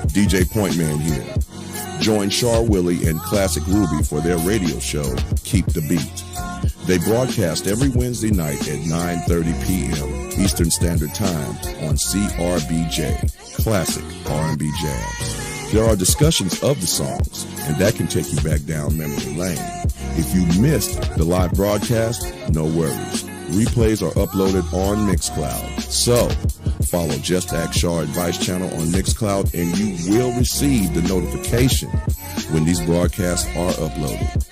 DJ Pointman here. Join Char, Willie, and Classic Ruby for their radio show, Keep the Beat. They broadcast every Wednesday night at 9:30 p.m. Eastern Standard Time on CRBJ, Classic R&B Jams. There are discussions of the songs, and that can take you back down memory lane. If you missed the live broadcast, no worries. Replays are uploaded on Mixcloud. So, follow Just Ask Char Advice channel on Mixcloud and you will receive the notification when these broadcasts are uploaded.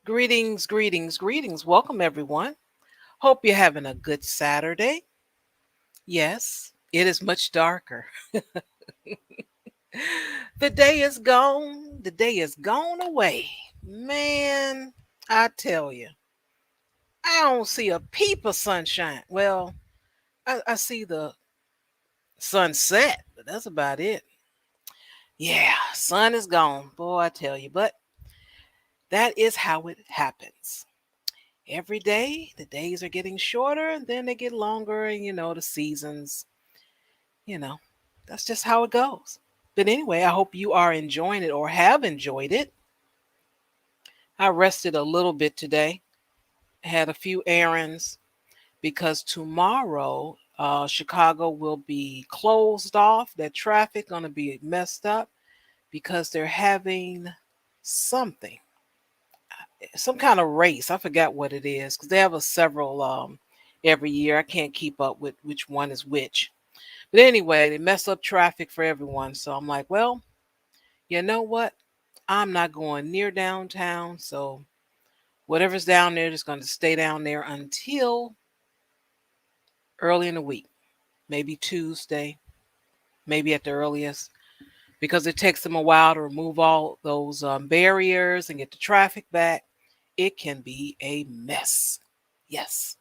Greetings, greetings, greetings. Welcome, everyone. Hope you're having a good Saturday. Yes, it is much darker. The day is gone. The day is gone away. Man, I tell you, I don't see a peep of sunshine. Well, I see the sunset, but that's about it. Yeah, sun is gone. Boy, I tell you. But that is how it happens. Every day the days are getting shorter and then they get longer, and the seasons, you know that's just how it goes. But anyway, I hope you are enjoying it or have enjoyed it. I rested a little bit today, had a few errands because tomorrow Chicago will be closed off. That traffic going to be messed up because they're having something, some kind of race. I forgot what it is because they have a several every year. I can't keep up with which one is which. But anyway, they mess up traffic for everyone. So I'm like, well, you know what? I'm not going near downtown. So whatever's down there is going to stay down there until early in the week, maybe Tuesday, maybe at the earliest, because it takes them a while to remove all those barriers and get the traffic back. It can be a mess. Yes.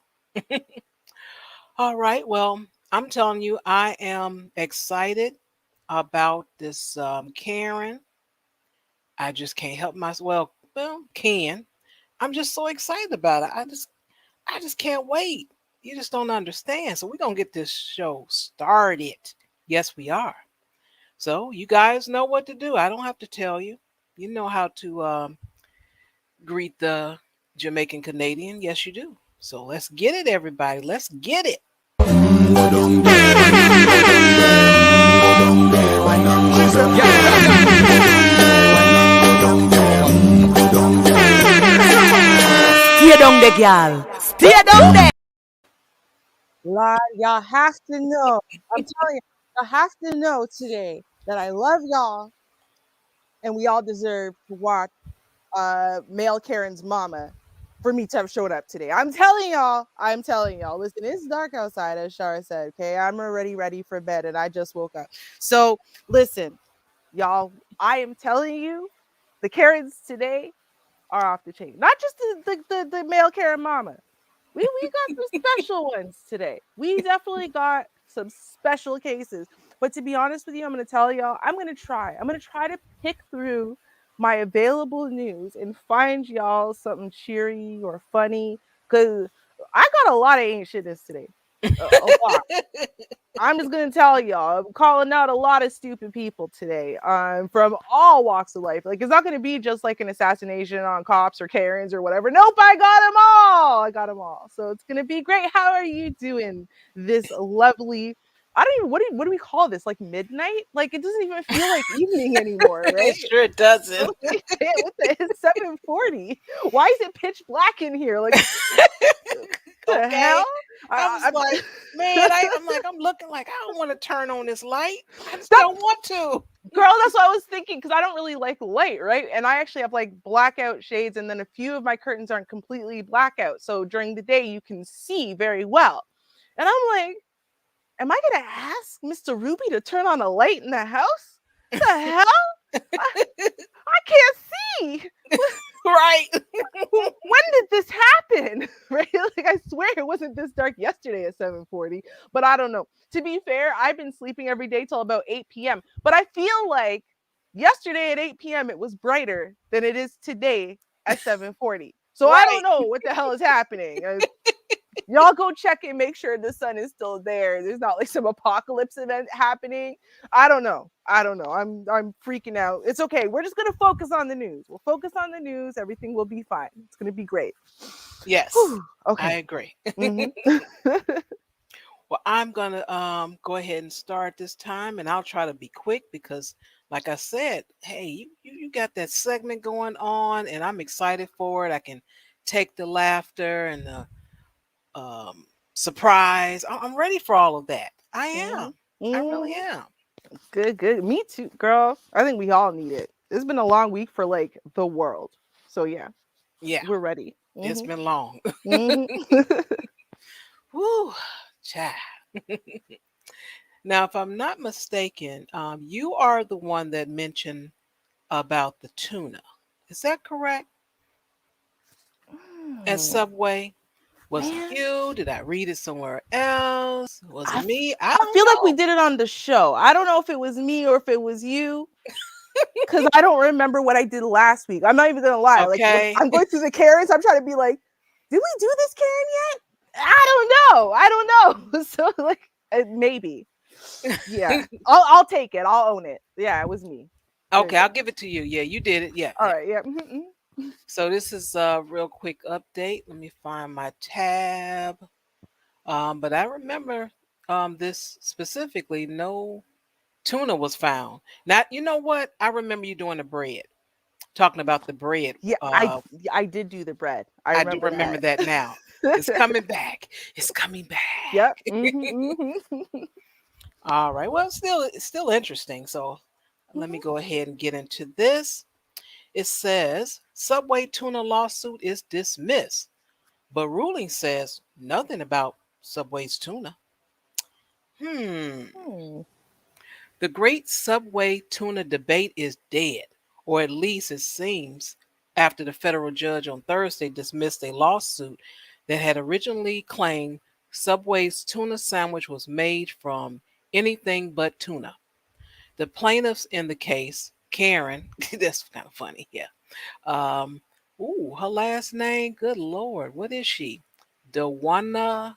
All right. Well, I'm telling you, I am excited about this Karen. I just can't help myself. Well, can. I'm just so excited about it. I just can't wait. You just don't understand. So we're gonna get this show started. Yes, we are. So you guys know what to do. I don't have to tell you. You know how to greet the Jamaican Canadian. Yes, you do. So let's get it, everybody. Let's get it. Go down there, why not go down there? Go down there, why not go down there? Why not go down there? Go down there. Stay down there, girl. Stay down there. Lord, y'all have to know. I'm telling you, y'all have to know today that I love y'all and we all deserve to watch male Karen's mama for me to have showed up today. I'm telling y'all. Listen, it's dark outside, as Char said. Okay, I'm already ready for bed and I just woke up. So listen, y'all, I am telling you, the Karens today are off the chain. Not just the male Karen mama. We got some special ones today. We definitely got some special cases. But to be honest with you, I'm going to tell y'all, I'm going to try. I'm going to try to pick through my available news and find y'all something cheery or funny, because I got a lot of ain't shitness today. A lot. I'm just gonna tell y'all, I'm calling out a lot of stupid people today, from all walks of life. Like, it's not gonna be just like an assassination on cops or Karens or whatever. Nope, I got them all. I got them all. So it's gonna be great. How are you doing this lovely? I don't even what do we call this? Like midnight? Like, it doesn't even feel like evening anymore, It right? sure doesn't. It's 7:40. Why is it pitch black in here? Like, the Okay. hell? I was I, like, man, I'm looking like I don't want to turn on this light. I just that don't want to. Girl, that's what I was thinking, because I don't really like light, right? And I actually have like blackout shades, and then a few of my curtains aren't completely blackout. So during the day, you can see very well. And I'm like, am I going to ask Mr. Ruby to turn on a light in the house? The hell? I can't see. Right. When did this happen? Right? Like, I swear it wasn't this dark yesterday at 7:40, but I don't know. To be fair, I've been sleeping every day till about 8 p.m. But I feel like yesterday at 8 p.m. it was brighter than it is today at 7:40. So I don't Right. know what the hell is happening. Y'all go check and make sure the sun is still there. There's not like some apocalypse event happening. I don't know. I'm freaking out. It's okay. We're just gonna focus on the news. We'll focus on the news. Everything will be fine. It's gonna be great. Yes, Whew. I Okay. agree. Mhm. Well, I'm gonna go ahead and start this time, and I'll try to be quick because, like I said, hey, you got that segment going on, and I'm excited for it. I can take the laughter and the surprise. I'm ready for all of that. I am. Mhm. I really Mhm. am. Good, good. Me too, girl. I think we all need it. It's been a long week for like the world. So yeah, Yeah, we're ready. it's Mhm. been long. Mhm. Woo, child. Now, if I'm not mistaken, you are the one that mentioned about the tuna. Is that correct? At Subway? Was it Man, you? Did I read it somewhere else? Was it I me? I I don't feel like we know. did it on the show. I don't know if it was me or if it was you, because I don't remember what I did last week. I'm not even gonna lie. Like, when Okay. I'm going through the Karens, I'm trying to be like, did we do this Karen yet? I don't know. So like, maybe. Yeah, I'll take it. I'll own it. Yeah, it was me. Yeah, Okay, yeah. I'll give it to you. Yeah, you did it. Yeah, All yeah. right. Yeah. Mhm. So this is a real quick update. Let me find my tab. But I remember this specifically. No tuna was found. Now you know what? I remember you doing the bread, talking about the bread. Yeah, I did do the bread. I I do remember remember that. that now. It's coming back. It's coming Yep. back. Mm-hmm. All right. Well, it's still interesting. So let me go ahead and get into this. It says Subway tuna lawsuit is dismissed, but ruling says nothing about Subway's tuna. Hmm. Hmm. The great Subway tuna debate is dead, or at least it seems, after the federal judge on Thursday dismissed a lawsuit that had originally claimed Subway's tuna sandwich was made from anything but tuna. The plaintiffs in the case, Karen, that's kind of funny, yeah. Um, her last name, good Lord, what is she? Dewana,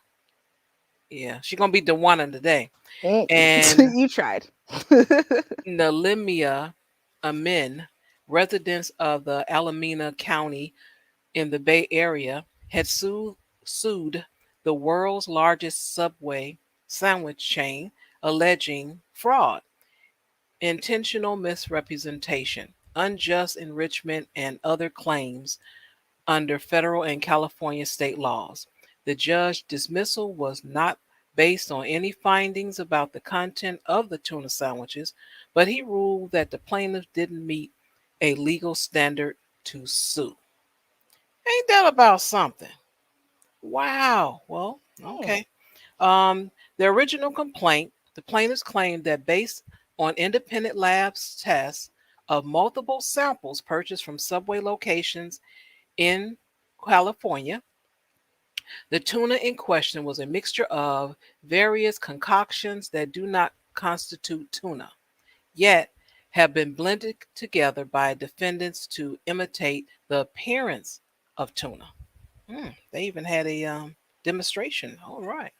yeah, she's gonna be Dewana today. And You tried. Nalimia Amin, residents of the Alameda County in the Bay Area, had sued the world's largest Subway sandwich chain, alleging fraud, intentional misrepresentation, unjust enrichment, and other claims under federal and California state laws. The judge's dismissal was not based on any findings about the content of the tuna sandwiches, but he ruled that the plaintiffs didn't meet a legal standard to sue. Ain't that about something? Wow. Well, okay. The original complaint, the plaintiffs claimed that based on independent labs tests of multiple samples purchased from Subway locations in California, the tuna in question was a mixture of various concoctions that do not constitute tuna, yet have been blended together by defendants to imitate the appearance of tuna. They even had a demonstration. All right.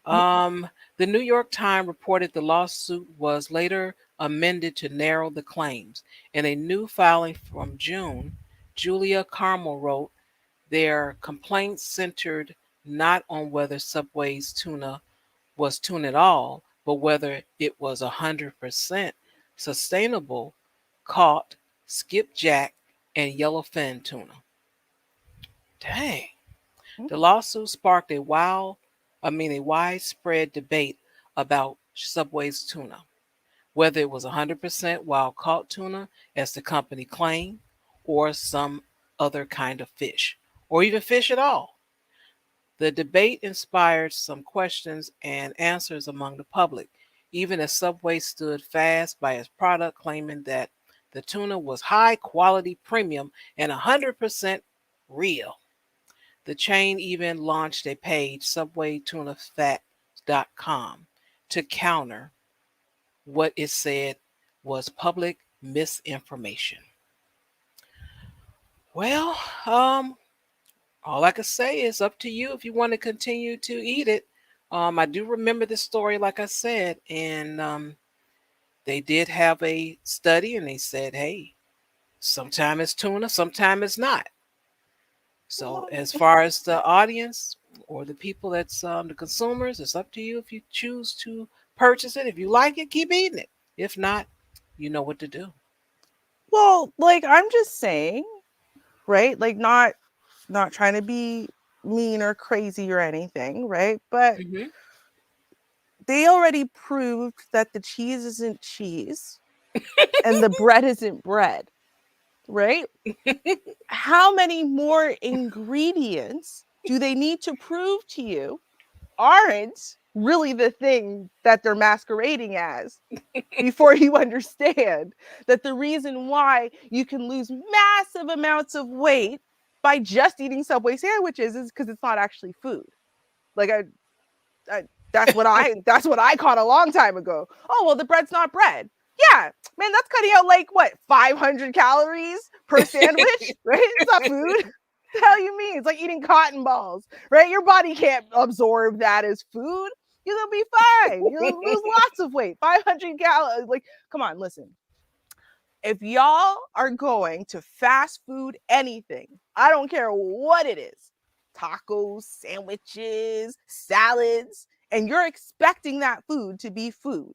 The New York Times reported the lawsuit was later amended to narrow the claims. In a new filing from June, Julia Carmel wrote, their complaints centered not on whether Subway's tuna was tuna at all, but whether it was 100% sustainable caught skipjack and yellowfin tuna. Dang. The lawsuit sparked a widespread debate about Subway's tuna, whether it was 100% wild caught tuna, as the company claimed, or some other kind of fish, or even fish at all. The debate inspired some questions and answers among the public, even as Subway stood fast by its product, claiming that the tuna was high quality premium and 100% real. The chain even launched a page, subwaytunafacts.com, to counter what it said was public misinformation. Well, all I can say is up to you if you want to continue to eat it. I do remember the story, like I said, and they did have a study, and they said, hey, sometime it's tuna, sometime it's not. So as far as the audience or the people that's the consumers, it's up to you if you choose to purchase it. If you like it, keep eating it. If not, you know what to do. Well, like I'm just saying, right? Like not trying to be mean or crazy or anything, right? But Mm-hmm. they already proved that the cheese isn't cheese and the bread isn't bread, right? How many more ingredients do they need to prove to you aren't really the thing that they're masquerading as before you understand that the reason why you can lose massive amounts of weight by just eating Subway sandwiches is because it's not actually food. Like that's what I caught a long time ago. Oh well, the bread's not bread. Yeah, man, that's cutting out like what 500 calories per sandwich, right? It's not food. The hell you mean? It's like eating cotton balls, right? Your body can't absorb that as food. You'll be fine. You'll lose lots of weight. 500 calories. Like, come on, listen. If y'all are going to fast food anything, I don't care what it is, tacos, sandwiches, salads, and you're expecting that food to be food,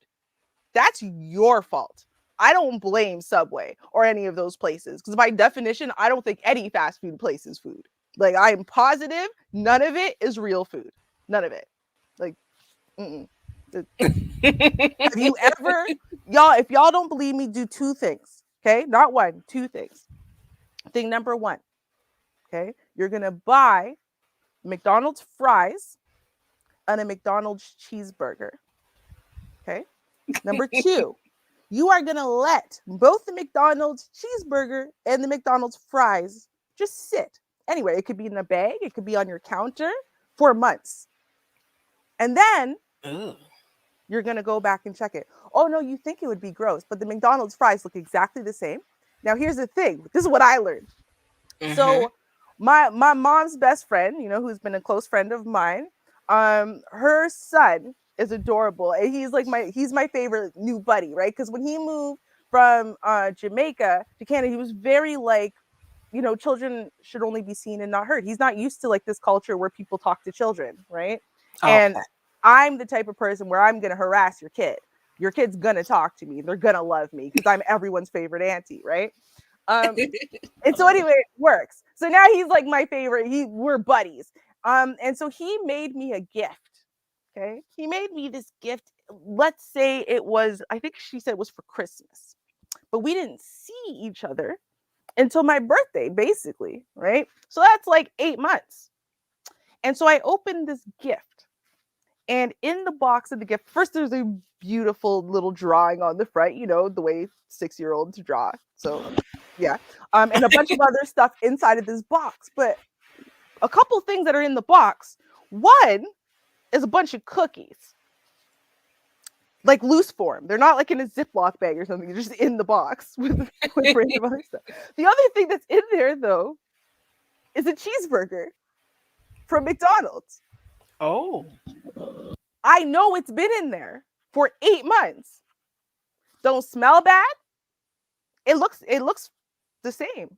that's your fault. I don't blame Subway or any of those places because by definition, I don't think any fast food place is food. Like I am positive none of it is real food. None of it. Like, have you ever, y'all, if y'all don't believe me, do two things. Okay. Not one, two things. Thing number one. Okay. You're going to buy McDonald's fries and a McDonald's cheeseburger. Okay. Number two, you are going to let both the McDonald's cheeseburger and the McDonald's fries just sit. Anyway, it could be in a bag, it could be on your counter for months. And then Ugh. you're going to go back and check it. Oh, no, you think it would be gross, but the McDonald's fries look exactly the same. Now, here's the thing. This is what I learned. Mhm. So my mom's best friend, who's been a close friend of mine, her son is adorable. And he's my favorite new buddy, right? Because when he moved from Jamaica to Canada, he was very like, children should only be seen and not heard. He's not used to like this culture where people talk to children, right? And Okay. I'm the type of person where I'm going to harass your kid. Your kid's going to talk to me. They're going to love me because I'm everyone's favorite auntie, right? And so anyway, it works. So now he's like my favorite. We're buddies. And so he made me a gift. Okay. He made me this gift. Let's say it was, I think she said it was for Christmas, but we didn't see each other until my birthday, basically. Right. So that's like 8 months. And so I opened this gift. And in the box of the gift, first there's a beautiful little drawing on the front, the way 6-year-olds draw. So yeah. And a bunch of other stuff inside of this box. But a couple things that are in the box. One is a bunch of cookies. Like loose form. They're not like in a Ziploc bag or something. They're just in the box with random other stuff. The other thing that's in there, though, is a cheeseburger from McDonald's. Oh. I know it's been in there for 8 months. Don't smell bad. It looks the same.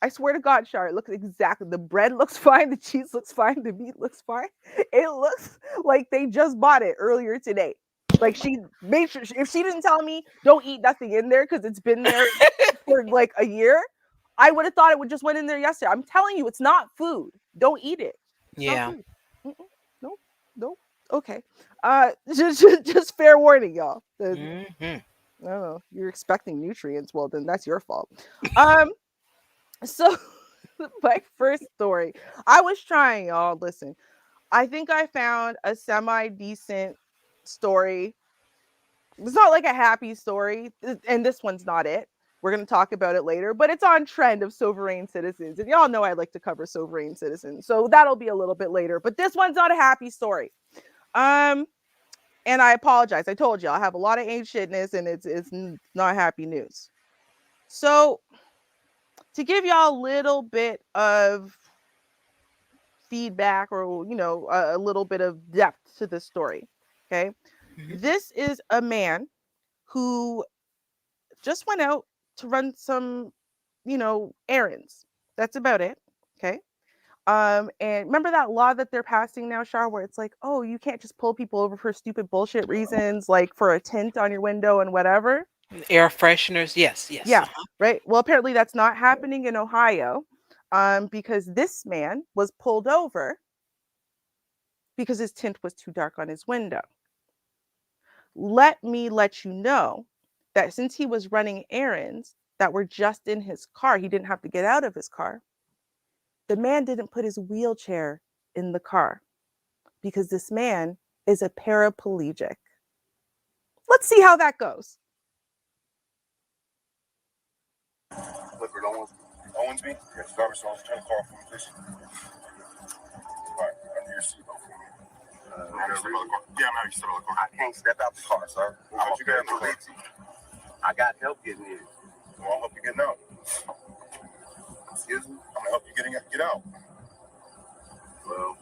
I swear to God, Char, it looks exactly. The bread looks fine. The cheese looks fine. The meat looks fine. It looks like they just bought it earlier today. Like she made sure, if she didn't tell me, don't eat nothing in there because it's been there for like a year, I would have thought it would just went in there yesterday. I'm telling you, it's not food. Don't eat it. It's Yeah. No. Okay. Just fair warning, y'all. Mhm. I don't know. You're expecting nutrients. Well, then that's your fault. So my first story, I was trying, y'all. Listen, I think I found a semi-decent story. It's not like a happy story, and this one's not it. We're going to talk about it later, but it's on trend of sovereign citizens. And y'all know I like to cover sovereign citizens. So that'll be a little bit later, but this one's not a happy story. And I apologize. I told you I have a lot of ain't shitness and it's not happy news. So to give y'all a little bit of feedback or, a little bit of depth to the story. Okay. Mhm. This is a man who just went out to run some, errands. That's about it. Okay. And remember that law that they're passing now, Char, where it's like, oh, you can't just pull people over for stupid bullshit reasons, like for a tint on your window and whatever. Air fresheners. Yes. Yeah, right. Well, apparently that's not happening in Ohio, because this man was pulled over because his tint was too dark on his window. Let me let you know that since he was running errands that were just in his car, he didn't have to get out of his car. The man didn't put his wheelchair in the car because this man is a paraplegic. Let's see how that goes. Clifford Owensby? Yes, driver's license, turn the car off for me, please. All right, under your seatbelt for me. Yeah, I'm out of your car. I can't step out the car, sir. Well, you got I got help getting in. Well, I'll help you getting out. Excuse me? I'm gonna help you get out. Well,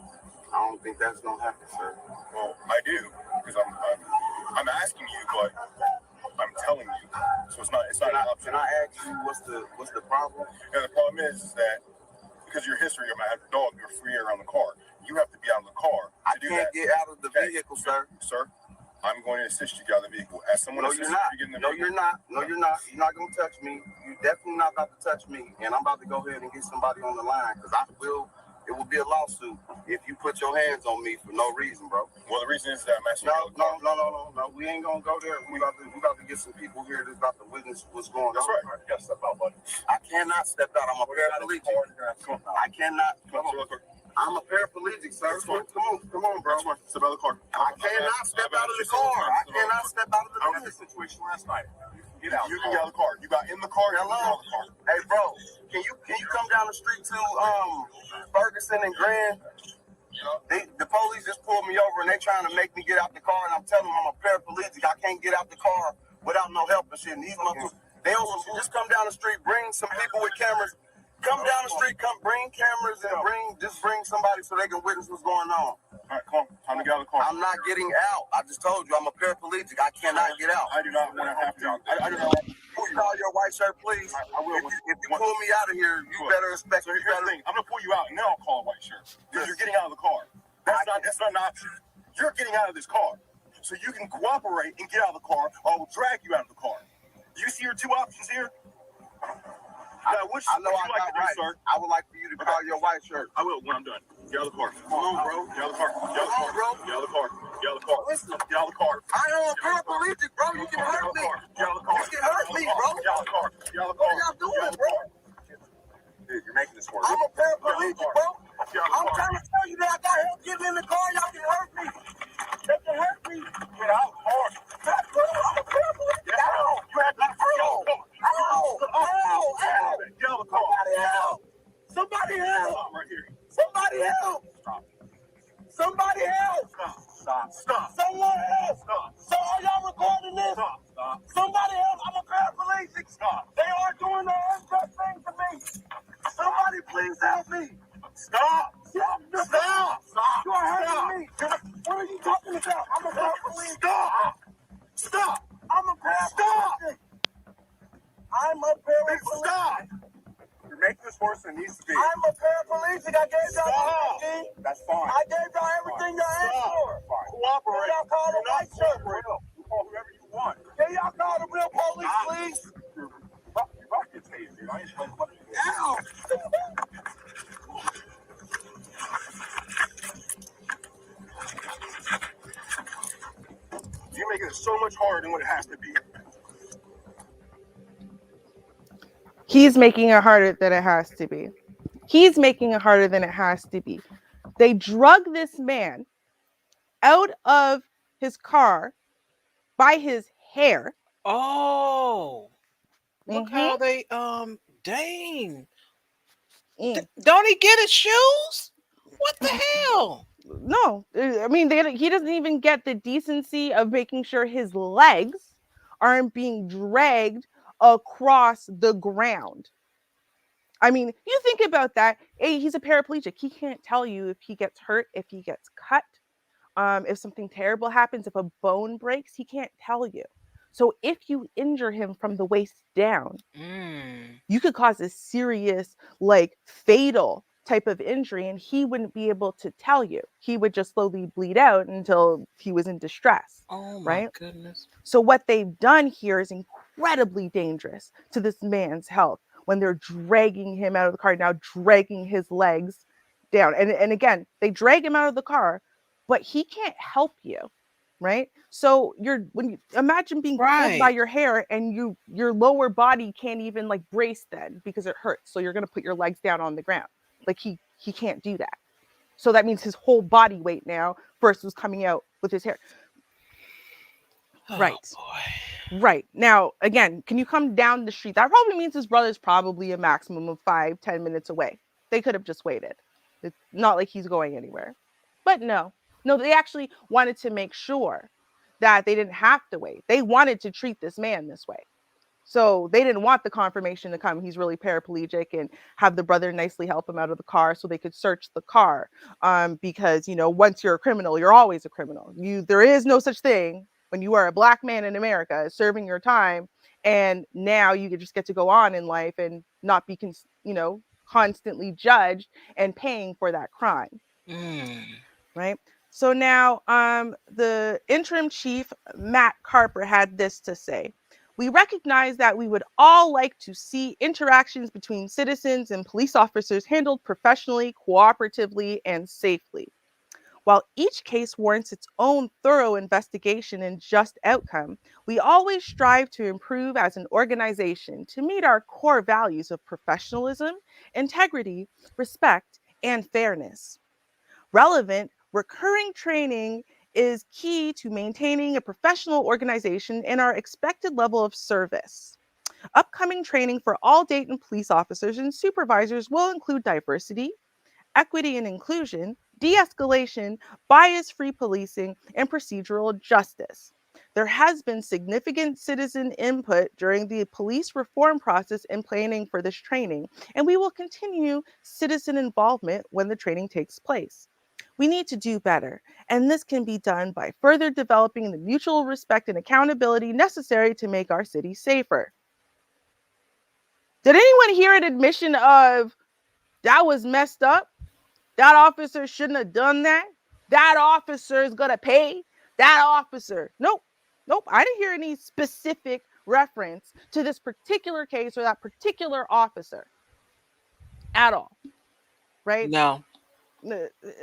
I don't think that's gonna happen, sir. Well, I do, because I'm asking you, but I'm telling you. So it's not an option. Can I ask you what's the problem? Yeah, the problem is that because of your history, I have a dog, you're free around the car. You have to be out of the car. I can't get out of the vehicle, sir. Sir, I'm going to assist you get out of the vehicle. As someone no, you're not. No, you're not. No, you're not. You're not going to touch me. You're definitely not about to touch me. And I'm about to go ahead and get somebody on the line because it will be a lawsuit if you put your hands on me for no reason, bro. Well, the reason is that I'm asking you. No. We ain't gonna go there. We about to get some people here that's about to witness what's going on. That's right. You gotta step out, buddy. I cannot step out. I'm a paraplegic. I cannot. I'm a paraplegic, sir. Come on, bro. Step out of the car. I cannot step out of the car. I cannot step out of the car. I was in a situation last night. Get out. You can get out of the car. You got in the car. Hello. Hey, bro. Can you come down the street to Ferguson and Grand? The police just pulled me over and they trying to make me get out the car, and I'm telling them I'm a paraplegic. I can't get out the car without no help and shit. And these motherfuckers, they also just come down the street, bring some people with cameras. Come down the street, come bring cameras and bring somebody so they can witness what's going on. All right, come on. Time to get out of the car. I'm not getting out. I just told you I'm a paraplegic. I cannot get out. I do not want to have to. I do not. Pull your white shirt, please. I will. If you pull me out of here, you better expect. So here's the thing. I'm gonna pull you out, and then I'll call a white shirt because you're getting out of the car. That's not an option. You're getting out of this car, so you can cooperate and get out of the car, or I will drag you out of the car. You see your two options here? I know I got right. Sir. I would like for you to call your white shirt. I will when I'm done. Get out of the car. Come on, bro. Get out of the car. Get out of the car, bro. Get out of the car. Get out of the car. Listen. Get out of the car. I am a paraplegic, bro. You can hurt me. Get out of the car. You can hurt me, bro. Get out of the car. Get out of the car. What are y'all doing, bro? Dude, you're making this work. I'm a paraplegic, bro. I'm trying to tell you that I got help getting in the car. Y'all can hurt me. They can hurt me. Get out hard. I'm a paraplegic. Get out. You have not killed. Ow! Ow! Ow! Get out of the car. Somebody help! Somebody help! Stop right here. Somebody help! Stop. Somebody help! Stop. Stop. Stop. Someone help! Stop. So are y'all recording this? Stop. Stop. Somebody help! I'm a paraplegic. Stop. They are doing the unjust thing to me. Somebody please help me. Stop. Stop. Stop. Stop. You are hurting me. What are you talking about? I'm a paraplegic. Stop. Stop. I'm a paraplegic. I'm a paraplegic. Stop. You're making this worse than it needs to be. I'm a paraplegic. I gave y'all everything. That's fine. I gave y'all everything y'all asked for. Fine. Cooperate. Y'all call the white shirt. You call whoever you want. Can y'all call the real police, please? You're about to get tased, dude. I ain't supposed to. Ow! You're making it so much harder than what it has to be. He's making it harder than it has to be. He's making it harder than it has to be. They drug this man out of his car by his hair. Oh, look how they dang. Don't he get his shoes? What the hell? No, I mean he doesn't even get the decency of making sure his legs aren't being dragged across the ground. I mean, you think about that. Hey, he's a paraplegic. He can't tell you if he gets hurt, if he gets cut, if something terrible happens, if a bone breaks. He can't tell you. So if you injure him from the waist down, you could cause a serious, like fatal type of injury, and he wouldn't be able to tell you. He would just slowly bleed out until he was in distress. Oh my right? goodness. So what they've done here is incredibly dangerous to this man's health when they're dragging him out of the car, now dragging his legs down. And again, they drag him out of the car, but he can't help you, right? So when you imagine being pulled by your hair and your lower body can't even like brace then because it hurts. So you're gonna put your legs down on the ground. Like he can't do that. So that means his whole body weight now first was coming out with his hair. Oh, right. Boy. Right. Now, again, can you come down the street? That probably means his brother's probably a maximum of 5-10 minutes away. They could have just waited. It's not like he's going anywhere. But no, they actually wanted to make sure that they didn't have to wait. They wanted to treat this man this way. So they didn't want the confirmation to come. He's really paraplegic and have the brother nicely help him out of the car so they could search the car. Because, once you're a criminal, you're always a criminal. There is no such thing when you are a black man in America serving your time. And now you just get to go on in life and not be, constantly judged and paying for that crime. Right. So now the interim chief, Matt Carper, had this to say. We recognize that we would all like to see interactions between citizens and police officers handled professionally, cooperatively, and safely. While each case warrants its own thorough investigation and just outcome, we always strive to improve as an organization to meet our core values of professionalism, integrity, respect, and fairness. Relevant, recurring training is key to maintaining a professional organization and our expected level of service. Upcoming training for all Dayton police officers and supervisors will include diversity, equity and inclusion, de-escalation, bias-free policing, and procedural justice. There has been significant citizen input during the police reform process and planning for this training, and we will continue citizen involvement when the training takes place. We need to do better, and this can be done by further developing the mutual respect and accountability necessary to make our city safer. Did anyone hear an admission of that was messed up? That officer shouldn't have done that? That officer is going to pay? That officer. Nope. Nope. I didn't hear any specific reference to this particular case or that particular officer at all. Right? No.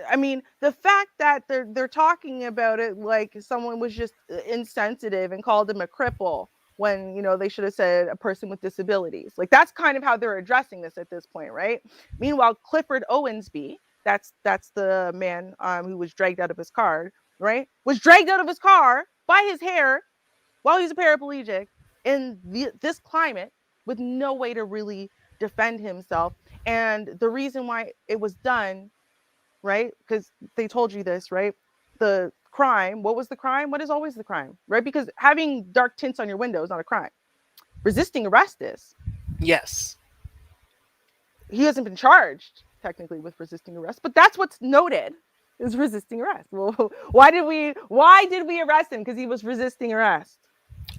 I mean, the fact that they're talking about it like someone was just insensitive and called him a cripple when, you know, they should have said a person with disabilities. Like, that's kind of how they're addressing this at this point, right? Meanwhile, Clifford Owensby, that's the man who was dragged out of his car, right? Was dragged out of his car by his hair while he's a paraplegic in this climate with no way to really defend himself. And the reason why it was done, right? Because they told you this, right? The crime, what was the crime? What is always the crime, right? Because having dark tints on your window is not a crime. Resisting arrest is. Yes. He hasn't been charged technically with resisting arrest, but that's what's noted is resisting arrest. Well, why did we arrest him? Because he was resisting arrest.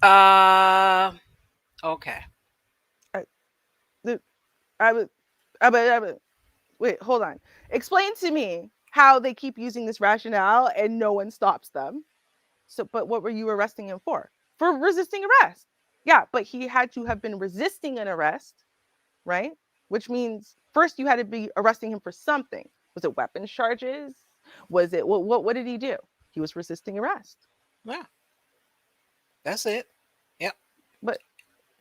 Okay. Wait, hold on. Explain to me how they keep using this rationale and no one stops them. So, but what were you arresting him for? For resisting arrest. Yeah, but he had to have been resisting an arrest, right? Which means first you had to be arresting him for something. Was it weapons charges? Was it what did he do? He was resisting arrest. Yeah. That's it. Yep. But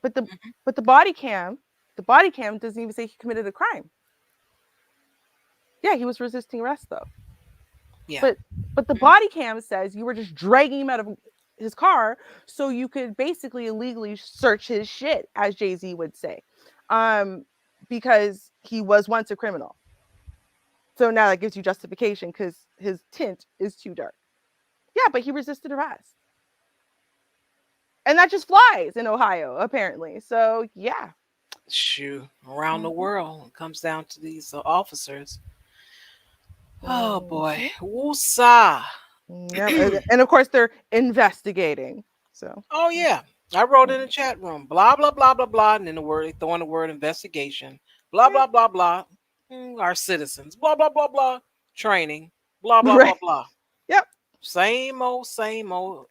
the body cam doesn't even say he committed a crime. Yeah, he was resisting arrest though. Yeah. But the body cam says you were just dragging him out of his car so you could basically illegally search his shit, as Jay-Z would say, because he was once a criminal. So now that gives you justification because his tint is too dark. Yeah, but he resisted arrest. And that just flies in Ohio, apparently. So, yeah. Shoo. Around the world, it comes down to these officers. Oh, boy. Woosah. Yeah, and of course, they're investigating. So. Oh, yeah. I wrote in the chat room, blah, blah, blah, blah, blah. And then they throw in the word investigation. Blah, blah, blah, blah. Our citizens. Blah, blah, blah, blah. Training. Blah, blah, blah, blah. Yep. Same old,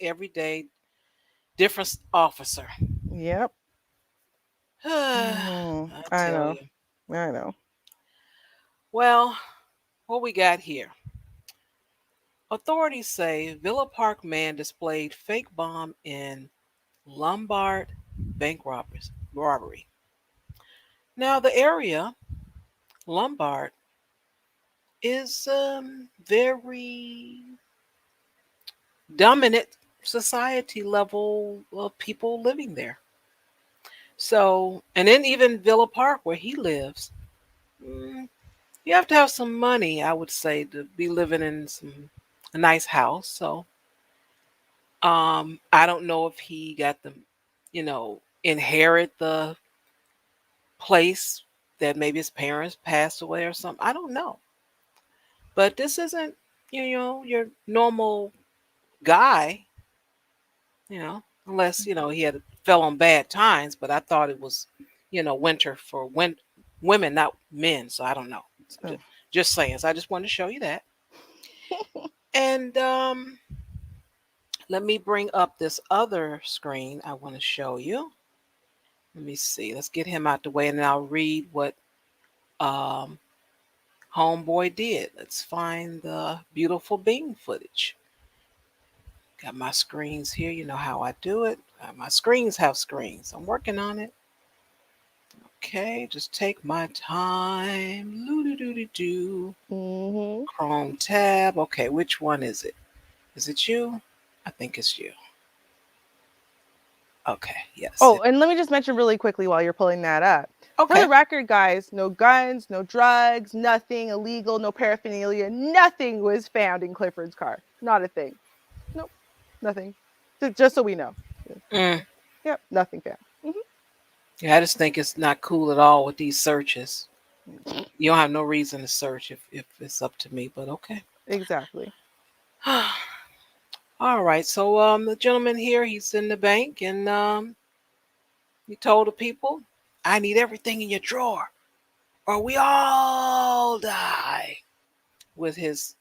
every day. Different officer. Yep. I know. Well, what we got here? Authorities say Villa Park man displayed fake bomb in Lombard bank robbery. Now, the area, Lombard, is very dominant society level of people living there. So, and then even Villa Park, where he lives, you have to have some money, I would say, to be living in a nice house. So, I don't know if he got the, inherit the place that maybe his parents passed away or something. I don't know. But this isn't, your normal guy, unless, he fell on bad times. But I thought it was, winter for women, not men. So I don't know. So just saying. So I just wanted to show you that. And let me bring up this other screen I want to show you. Let me see. Let's get him out the way, and then I'll read what Homeboy did. Let's find the beautiful Bing footage. Got my screens here. You know how I do it. My screens have screens. I'm working on it. Okay, just take my time. Loo-doo-doo-doo-doo. Chrome tab. Okay, which one is it? Is it you? I think it's you. Okay, yes. Oh, and let me just mention really quickly while you're pulling that up. For Okay. the record, guys, no guns, no drugs, nothing illegal, no paraphernalia, nothing was found in Clifford's car. Not a thing. Nope, nothing. Just so we know. Mm. Yep, nothing found. Yeah, I just think it's not cool at all with these searches. You don't have no reason to search if it's up to me, but okay. Exactly. All right. So the gentleman here, he's in the bank and he told the people, I need everything in your drawer or we all die. With his,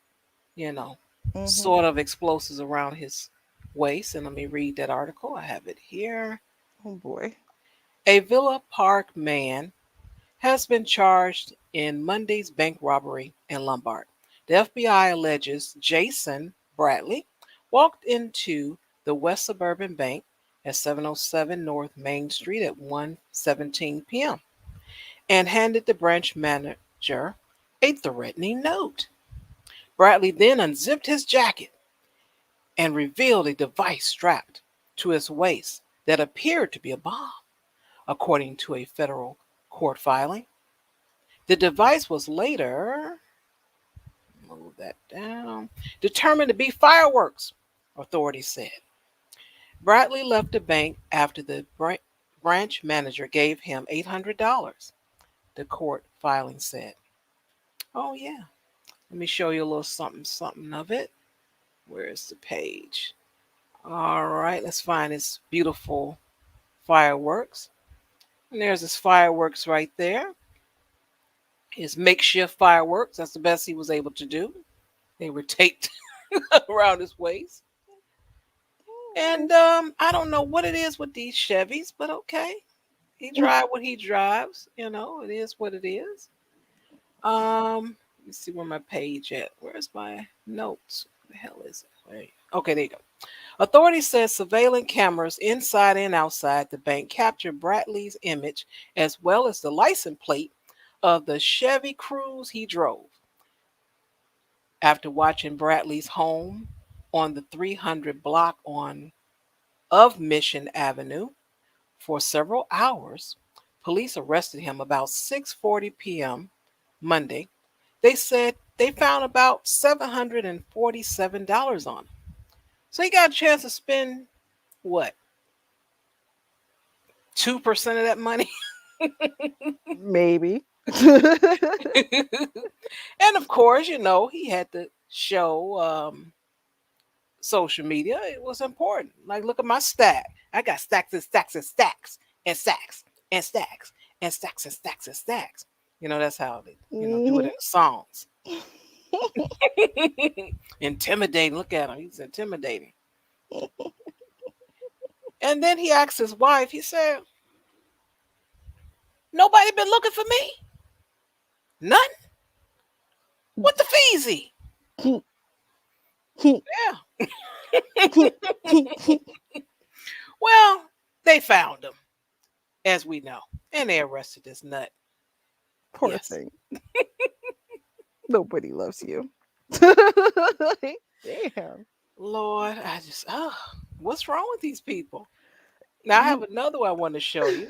you know, sort of explosives around his waist. And let me read that article. I have it here. Oh boy. A Villa Park man has been charged in Monday's bank robbery in Lombard. The FBI alleges Jason Bradley walked into the West Suburban Bank at 707 North Main Street at 1:17 p.m. and handed the branch manager a threatening note. Bradley then unzipped his jacket and revealed a device strapped to his waist that appeared to be a bomb, according to a federal court filing. The device was later, move that down, determined to be fireworks, authorities said. Bradley left the bank after the branch manager gave him $800, the court filing said. Oh, yeah. Let me show you a little something, something of it. Where's the page? All right, let's find this beautiful fireworks. And there's his fireworks right there. His makeshift fireworks. That's the best he was able to do. They were taped around his waist. And I don't know what it is with these Chevys, but okay. He drives what he drives. You know, it is what it is. Let me see where my page at. Where's my notes? What the hell is it? Wait. Okay, there you go. Authorities said surveillance cameras inside and outside the bank captured Bradley's image as well as the license plate of the Chevy Cruze he drove. After watching Bradley's home on the 300 block of Mission Avenue for several hours, police arrested him about 6:40 p.m. Monday. They said they found about $747 on him. So he got a chance to spend what? 2% of that money? Maybe. And of course, you know, he had to show social media. It was important. Like, look at my stack. I got stacks and stacks and stacks and stacks and stacks and stacks and stacks and stacks. You know, that's how they, do it in the songs. Intimidating. Look at him. He's intimidating. And then he asked his wife, he said, nobody been looking for me? None? What the feezy? Yeah. Well, they found him, as we know, and they arrested this nut. Poor Yes. thing. Nobody loves you. Damn. Lord, what's wrong with these people? Now I have another one I want to show you.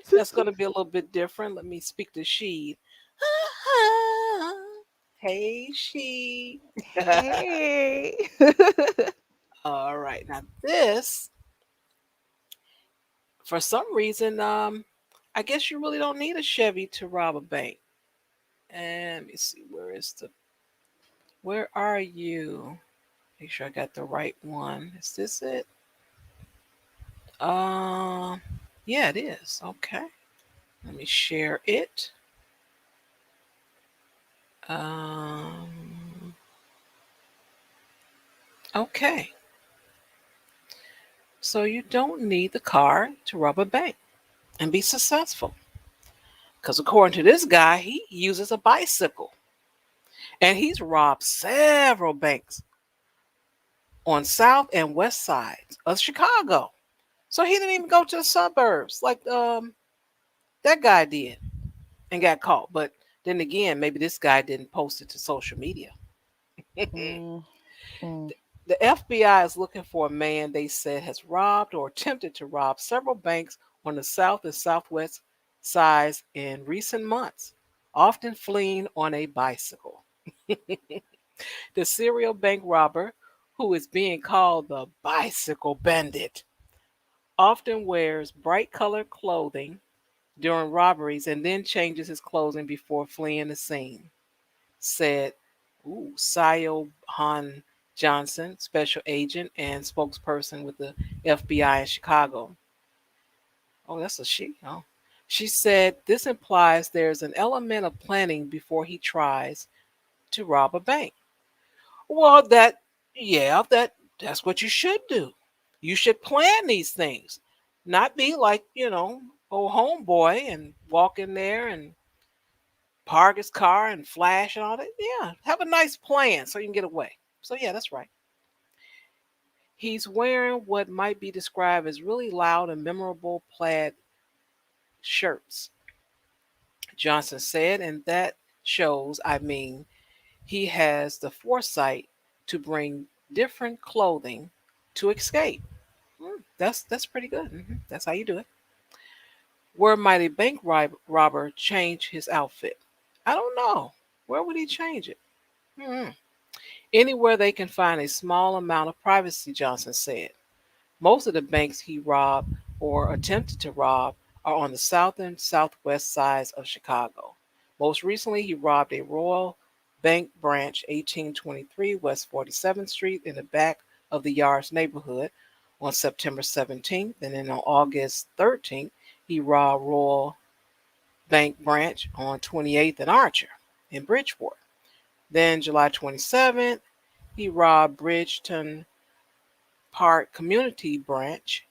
That's going to be a little bit different. Let me speak to She. Hey, She. Hey. All right. Now this, for some reason, I guess you really don't need a Chevy to rob a bank. And let me see, where are you? Make sure I got the right one. Is this it? Yeah, it is. Okay. Let me share it. Okay. So you don't need the car to rob a bank and be successful. Because according to this guy, he uses a bicycle. And he's robbed several banks on south and west sides of Chicago. So he didn't even go to the suburbs like that guy did and got caught. But then again, maybe this guy didn't post it to social media. The FBI is looking for a man they said has robbed or attempted to rob several banks on the south and southwest size in recent months, often fleeing on a bicycle. The serial bank robber, who is being called the bicycle bandit, often wears bright colored clothing during robberies and then changes his clothing before fleeing the scene, said Sayo Han Johnson, special agent and spokesperson with the FBI in Chicago. Oh, that's a she. Oh. She said this implies there's an element of planning before he tries to rob a bank. Well, that's what you should do. You should plan these things, not be like old homeboy and walk in there and park his car and flash and all that. Yeah, have a nice plan so you can get away. So yeah, that's right. He's wearing what might be described as really loud and memorable plaid shirts, Johnson said, and that shows, he has the foresight to bring different clothing to escape. That's pretty good. That's how you do it. Where might a bank robber change his outfit? I don't know. Where would he change it? Hmm. Anywhere they can find a small amount of privacy, Johnson said. Most of the banks he robbed or attempted to rob are on the south and southwest sides of Chicago. Most recently, he robbed a Royal Bank branch, 1823 West 47th Street, in the back of the Yards neighborhood on September 17th. And then on August 13th, he robbed Royal Bank branch on 28th and Archer in Bridgeport. Then July 27th, he robbed Bridgeton Park Community Branch,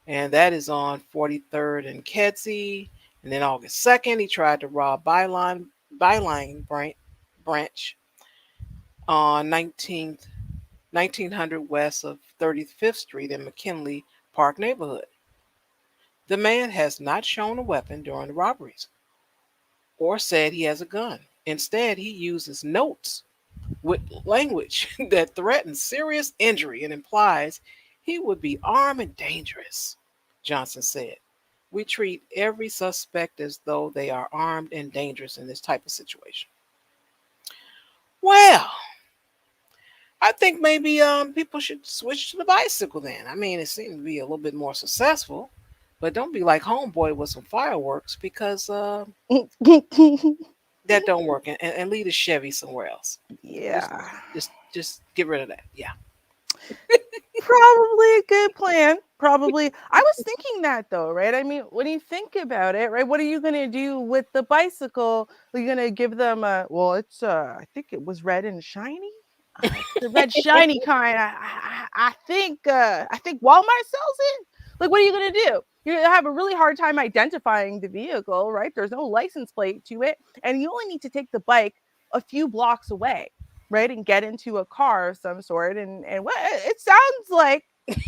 and that is on 43rd and Kedzie. And then August 2nd, he tried to rob Byline Branch on 1900 west of 35th Street in McKinley Park neighborhood. The man has not shown a weapon during the robberies or said he has a gun. Instead, he uses notes with language that threatens serious injury and implies he would be armed and dangerous, Johnson said. We treat every suspect as though they are armed and dangerous in this type of situation. Well, I think maybe people should switch to the bicycle then. I mean, it seemed to be a little bit more successful, but don't be like homeboy with some fireworks because that don't work, and leave the Chevy somewhere else. Yeah. Just get rid of that. Yeah. Probably a good plan. Probably. I was thinking that though, right? I mean, when you think about it, right? What are you gonna do with the bicycle? Are you gonna give them a? Well, it's I think it was red and shiny. The red shiny kind. I think Walmart sells it. Like, what are you gonna do? You're gonna have a really hard time identifying the vehicle, right? There's no license plate to it, and you only need to take the bike a few blocks away, right, and get into a car of some sort. And what it sounds like.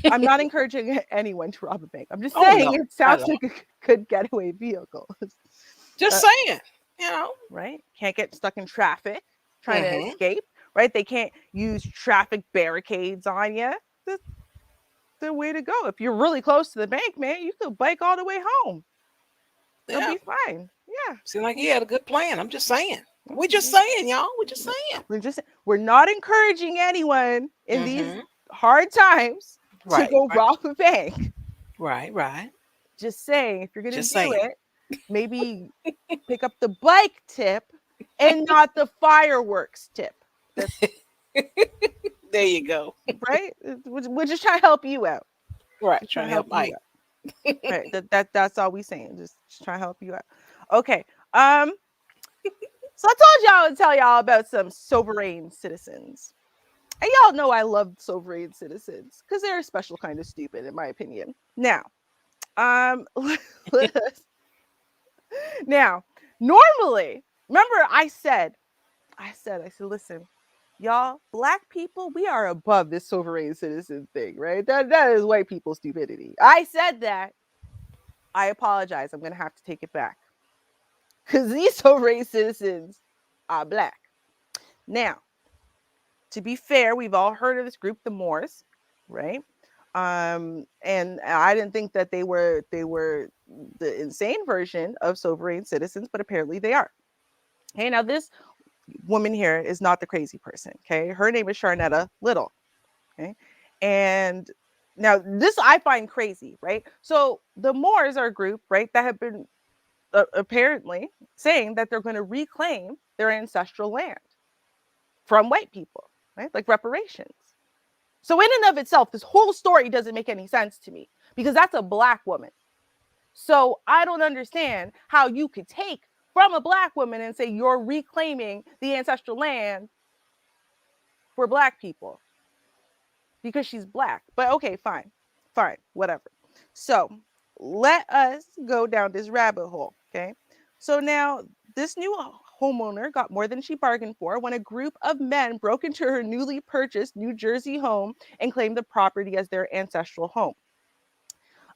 I'm not encouraging anyone to rob a bank. I'm just saying no, it sounds like a good getaway vehicle. Just saying, right? Can't get stuck in traffic trying to escape, right? They can't use traffic barricades on you. That's the way to go. If you're really close to the bank, man, you could bike all the way home. It'll be fine. Yeah. Seemed like he had a good plan. I'm just saying. We're just saying, y'all. We're just saying. We're not encouraging anyone in these hard times to go rob a bank. Right. Just saying, if you're gonna do it, maybe pick up the bike tip and not the fireworks tip. There you go. Right? We're just trying to help you out. Right. Trying to help Mike. Right. That's all we saying. Just trying to help you out. Okay. So I told y'all to tell y'all about some sovereign citizens. And y'all know I love sovereign citizens because they're a special kind of stupid, in my opinion. Now, normally, remember I said, listen, y'all, black people, we are above this sovereign citizen thing, right? That is white people's stupidity. I said that. I apologize. I'm going to have to take it back. Because these sovereign citizens are black. Now, to be fair, we've all heard of this group, the Moors, right? And I didn't think that they were the insane version of sovereign citizens, but apparently they are. Okay, now this woman here is not the crazy person. Okay, her name is Charnetta Little. Okay, and now this I find crazy, right? So the Moors are a group, right, that have been apparently saying that they're going to reclaim their ancestral land from white people, right? Like reparations. So in and of itself, this whole story doesn't make any sense to me because that's a black woman. So I don't understand how you could take from a black woman and say you're reclaiming the ancestral land for black people because she's black. But okay, fine, whatever. So let us go down this rabbit hole, okay? So now this new homeowner got more than she bargained for when a group of men broke into her newly purchased New Jersey home and claimed the property as their ancestral home.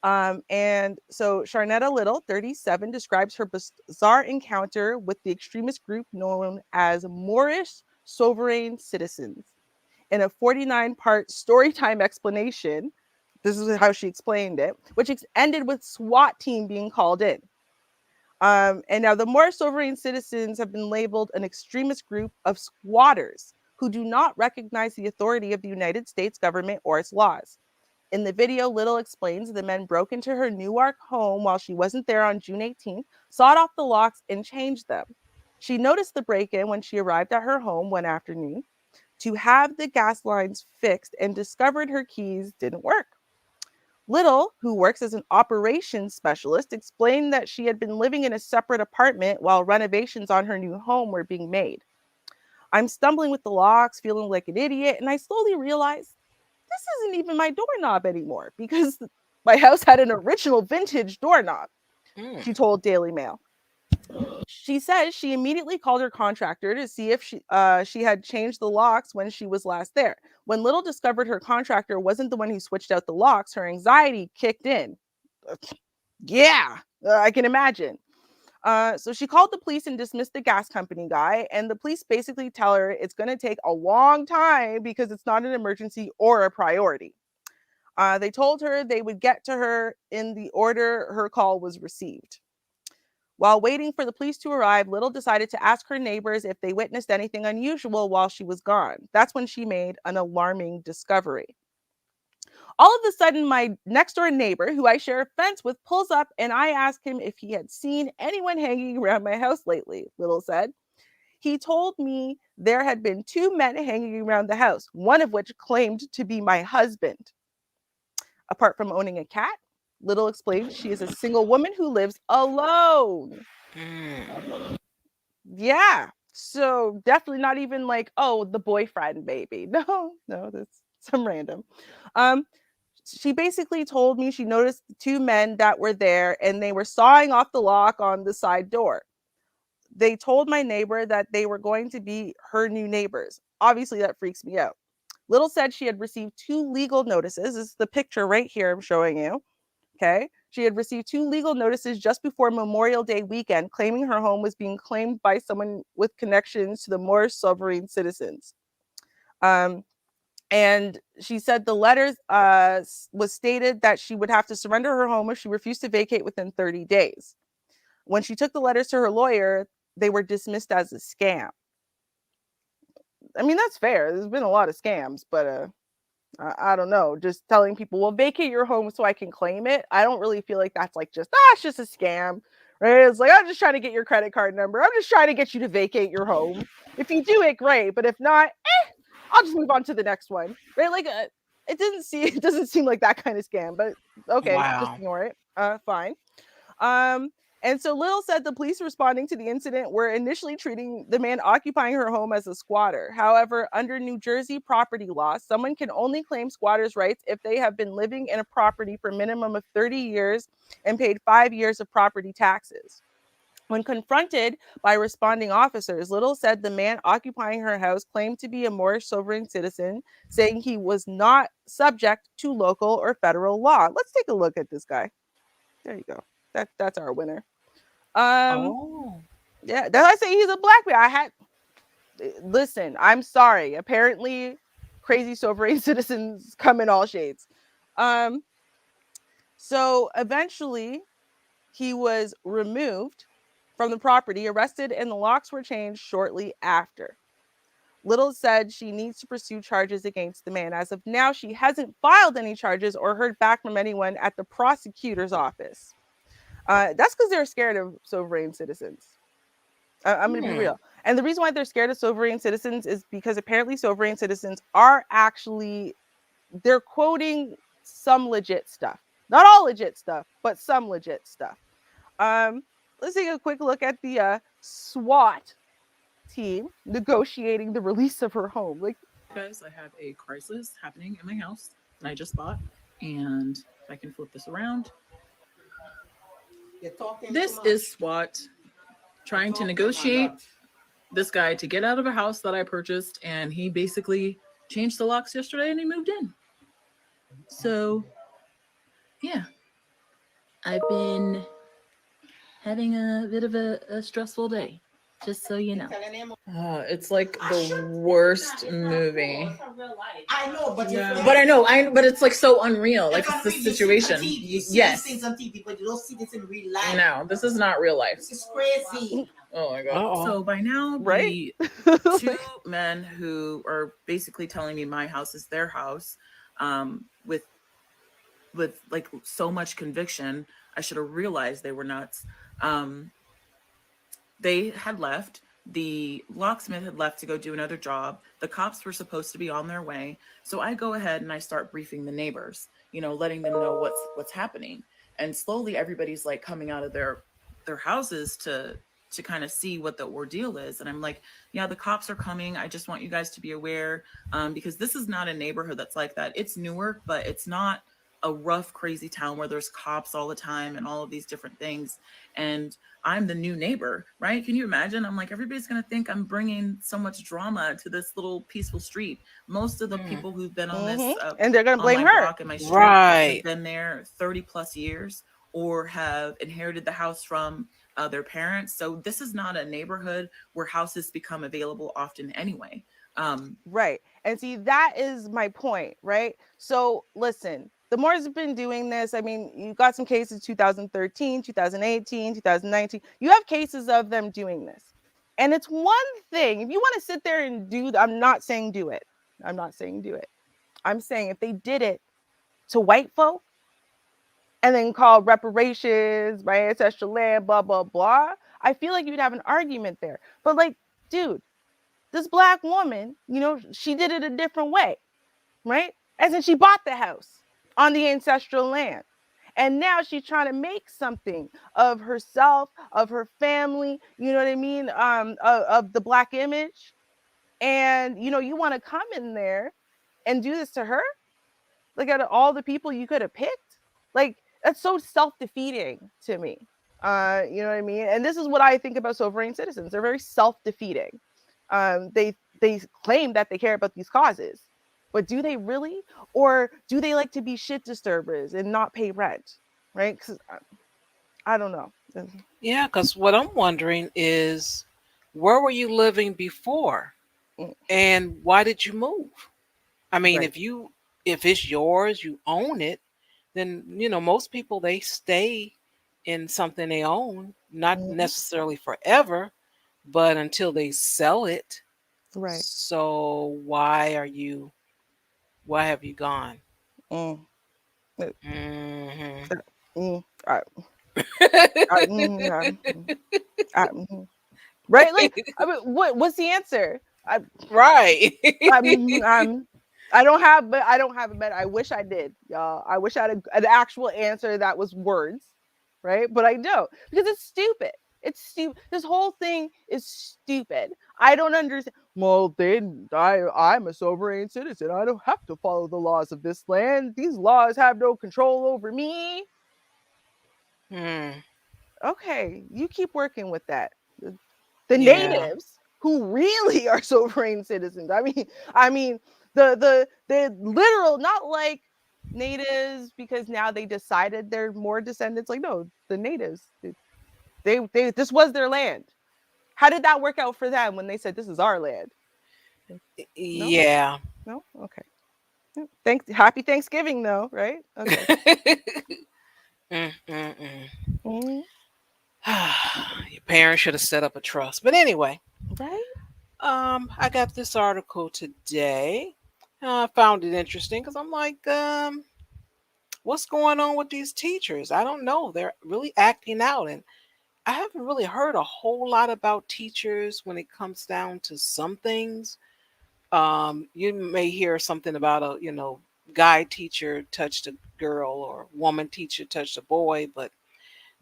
And so Charnetta Little, 37, describes her bizarre encounter with the extremist group known as Moorish Sovereign Citizens. In a 49-part storytime explanation, this is how she explained it, which ended with SWAT team being called in. And now the Moorish Sovereign Citizens have been labeled an extremist group of squatters who do not recognize the authority of the United States government or its laws. In the video, Little explains the men broke into her Newark home while she wasn't there on June 18th, sawed off the locks, and changed them. She noticed the break-in when she arrived at her home one afternoon to have the gas lines fixed and discovered her keys didn't work. Little, who works as an operations specialist, explained that she had been living in a separate apartment while renovations on her new home were being made. I'm stumbling with the locks, feeling like an idiot, and I slowly realized this isn't even my doorknob anymore because my house had an original vintage doorknob, she told Daily Mail. She says she immediately called her contractor to see if she had changed the locks when she was last there. When Little discovered her contractor wasn't the one who switched out the locks, her anxiety kicked in. I can imagine. So she called the police and dismissed the gas company guy, and the police basically tell her it's going to take a long time because it's not an emergency or a priority. They told her they would get to her in the order her call was received. While waiting for the police to arrive, Little decided to ask her neighbors if they witnessed anything unusual while she was gone. That's when she made an alarming discovery. All of a sudden, my next door neighbor, who I share a fence with, pulls up and I ask him if he had seen anyone hanging around my house lately, Little said. He told me there had been 2 men hanging around the house, one of which claimed to be my husband. Apart from owning a cat, Little explained she is a single woman who lives alone. Yeah. So definitely not even like, oh, the boyfriend, baby. No, that's some random. She basically told me she noticed the 2 men that were there and they were sawing off the lock on the side door. They told my neighbor that they were going to be her new neighbors. Obviously, that freaks me out. Little said she had received 2 legal notices. This is the picture right here I'm showing you. Okay. She had received 2 legal notices just before Memorial Day weekend, claiming her home was being claimed by someone with connections to the Moorish sovereign citizens. And she said the letters was stated that she would have to surrender her home if she refused to vacate within 30 days. When she took the letters to her lawyer, they were dismissed as a scam. I mean, that's fair. There's been a lot of scams, but I don't know. Just telling people, well, vacate your home so I can claim it. I don't really feel like that's like just, it's just a scam, right? It's like, I'm just trying to get your credit card number. I'm just trying to get you to vacate your home. If you do it, great. But if not, I'll just move on to the next one, right? Like, it doesn't seem like that kind of scam, but okay, just ignore it. Fine. And so Little said the police responding to the incident were initially treating the man occupying her home as a squatter. However, under New Jersey property law, someone can only claim squatters' rights if they have been living in a property for a minimum of 30 years and paid 5 years of property taxes. When confronted by responding officers, Little said the man occupying her house claimed to be a Moorish sovereign citizen, saying he was not subject to local or federal law. Let's take a look at this guy. There you go. That's our winner. Yeah, did I say he's a black man? Listen, I'm sorry. Apparently, crazy sovereign citizens come in all shades. So eventually, he was removed from the property, arrested, and the locks were changed shortly after. Little said she needs to pursue charges against the man. As of now, she hasn't filed any charges or heard back from anyone at the prosecutor's office. That's because they're scared of sovereign citizens. I'm going to be real. And the reason why they're scared of sovereign citizens is because apparently sovereign citizens are actually, they're quoting some legit stuff. Not all legit stuff, but some legit stuff. Let's take a quick look at the SWAT team negotiating the release of her home. Like, guys, I have a crisis happening in my house that I just bought, and if I can flip this around, this is SWAT trying to negotiate this guy to get out of a house that I purchased, and he basically changed the locks yesterday and he moved in. So, yeah, I've been having a bit of a stressful day, just so you know. It's like the worst movie. I know, but but it's like so unreal. Like it's the situation. Yes. Things on TV, but you don't see this in real life. No, this is not real life. This is crazy. Oh my god. Uh-oh. So by now, right? The two men who are basically telling me my house is their house, with like so much conviction, I should have realized they were nuts. They had left. The locksmith had left to go do another job. The cops were supposed to be on their way. So I go ahead and I start briefing the neighbors, letting them know what's happening. And slowly everybody's like coming out of their houses to kind of see what the ordeal is. And I'm like, yeah, the cops are coming. I just want you guys to be aware, because this is not a neighborhood that's like that. It's Newark, but it's not a rough, crazy town where there's cops all the time and all of these different things. And I'm the new neighbor, right? Can you imagine? I'm like, everybody's going to think I'm bringing so much drama to this little peaceful street. Most of the people who've been on this and they're going to blame her. And my street have been there 30 plus years or have inherited the house from their parents. So this is not a neighborhood where houses become available often anyway. Right. And see, that is my point, right? So listen, the Moors have been doing this. I mean, you got some cases 2013, 2018, 2019. You have cases of them doing this. And it's one thing, if you want to sit there and I'm not saying do it. I'm not saying do it. I'm saying if they did it to white folk and then call reparations, my ancestral land, blah, blah, blah, I feel like you'd have an argument there. But like, dude, this black woman, she did it a different way, right? As in she bought the house on the ancestral land. And now she's trying to make something of herself, of her family, you know what I mean? Of the black image. And, you want to come in there and do this to her? Like, out of all the people you could have picked? Like, that's so self-defeating to me. You know what I mean? And this is what I think about sovereign citizens. They're very self-defeating. They claim that they care about these causes. But do they really? Or do they like to be shit disturbers and not pay rent? Right? Because I don't know. Yeah, because what I'm wondering is, where were you living before? And why did you move? I mean, Right. if it's yours, you own it, then, most people, they stay in something they own, not necessarily forever, but until they sell it. Right. So why have you gone? Mm. Mhm. Right? Like, I mean, what's the answer? Right. I don't have a better. I wish I did, y'all. I wish I had an actual answer that was words, right? But I don't, because it's stupid. It's stupid. This whole thing is stupid. I don't understand. Well, then I'm a sovereign citizen. I don't have to follow the laws of this land. These laws have no control over me. Okay, you keep working with that. The natives who really are sovereign citizens. I mean, the literal, not like natives because now they decided they're more descendants. Like, no, the natives. They this was their land. How did that work out for them when they said this is our land? Yeah. No? Okay. Happy Thanksgiving though, right? Okay. Mm. Mhm. Your parents should have set up a trust. But anyway, Right? I got this article today. I found it interesting because I'm like, what's going on with these teachers? I don't know. They're really acting out, and I haven't really heard a whole lot about teachers when it comes down to some things. You may hear something about a guy teacher touched a girl or woman teacher touched a boy, but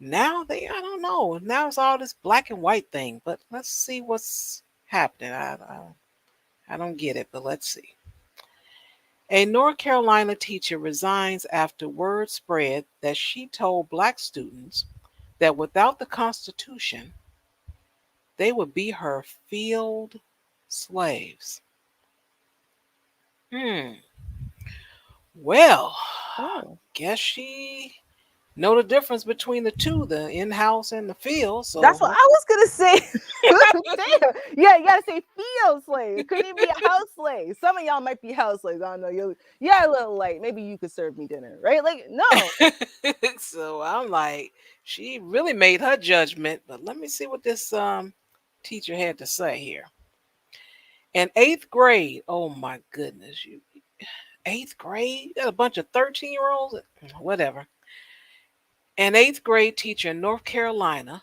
now I don't know. Now it's all this black and white thing. But let's see what's happening. I don't get it, but let's see. A North Carolina teacher resigns after word spread that she told black students that without the Constitution, they would be her field slaves. Hmm. Well, Oh. guess she know the difference between the two, the in-house and the field. That's So what I was gonna say. Damn. Yeah, you gotta say field slave. It couldn't even be a house slave. Some of y'all might be house slaves. I don't know. You're a little late. Maybe you could serve me dinner, right? Like, no. so I'm like, she really made her judgment. But let me see what this teacher had to say here. In eighth grade, oh my goodness, you eighth grade? You got a bunch of 13-year-olds? Whatever. An eighth grade teacher in North Carolina.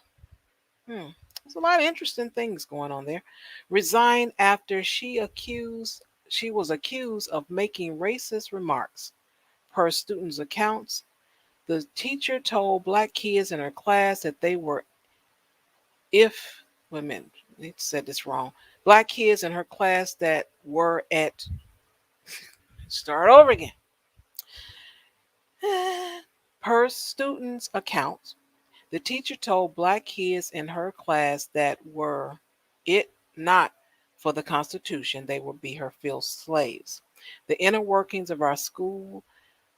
Hmm. There's a lot of interesting things going on there. Resigned after she was accused of making racist remarks. Per students' accounts, the teacher told black kids in her class that they were if wait a minute, they said this wrong. Black kids in her class that were at start over again. Per students' accounts, the teacher told black kids in her class that were it not for the Constitution, they would be her field slaves. The inner workings of our school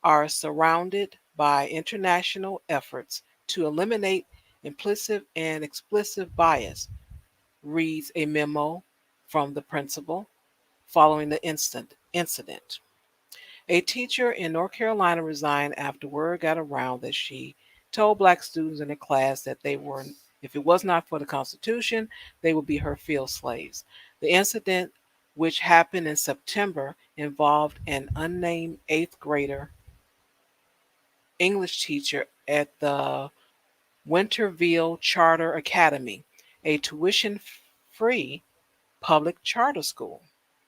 are surrounded by international efforts to eliminate implicit and explicit bias, reads a memo from the principal following the incident. A teacher in North Carolina resigned after word got around that she told black students in a class that they were, if it was not for the Constitution, they would be her field slaves. The incident, which happened in September, involved an unnamed eighth grader English teacher at the Winterville Charter Academy, a tuition free public charter school.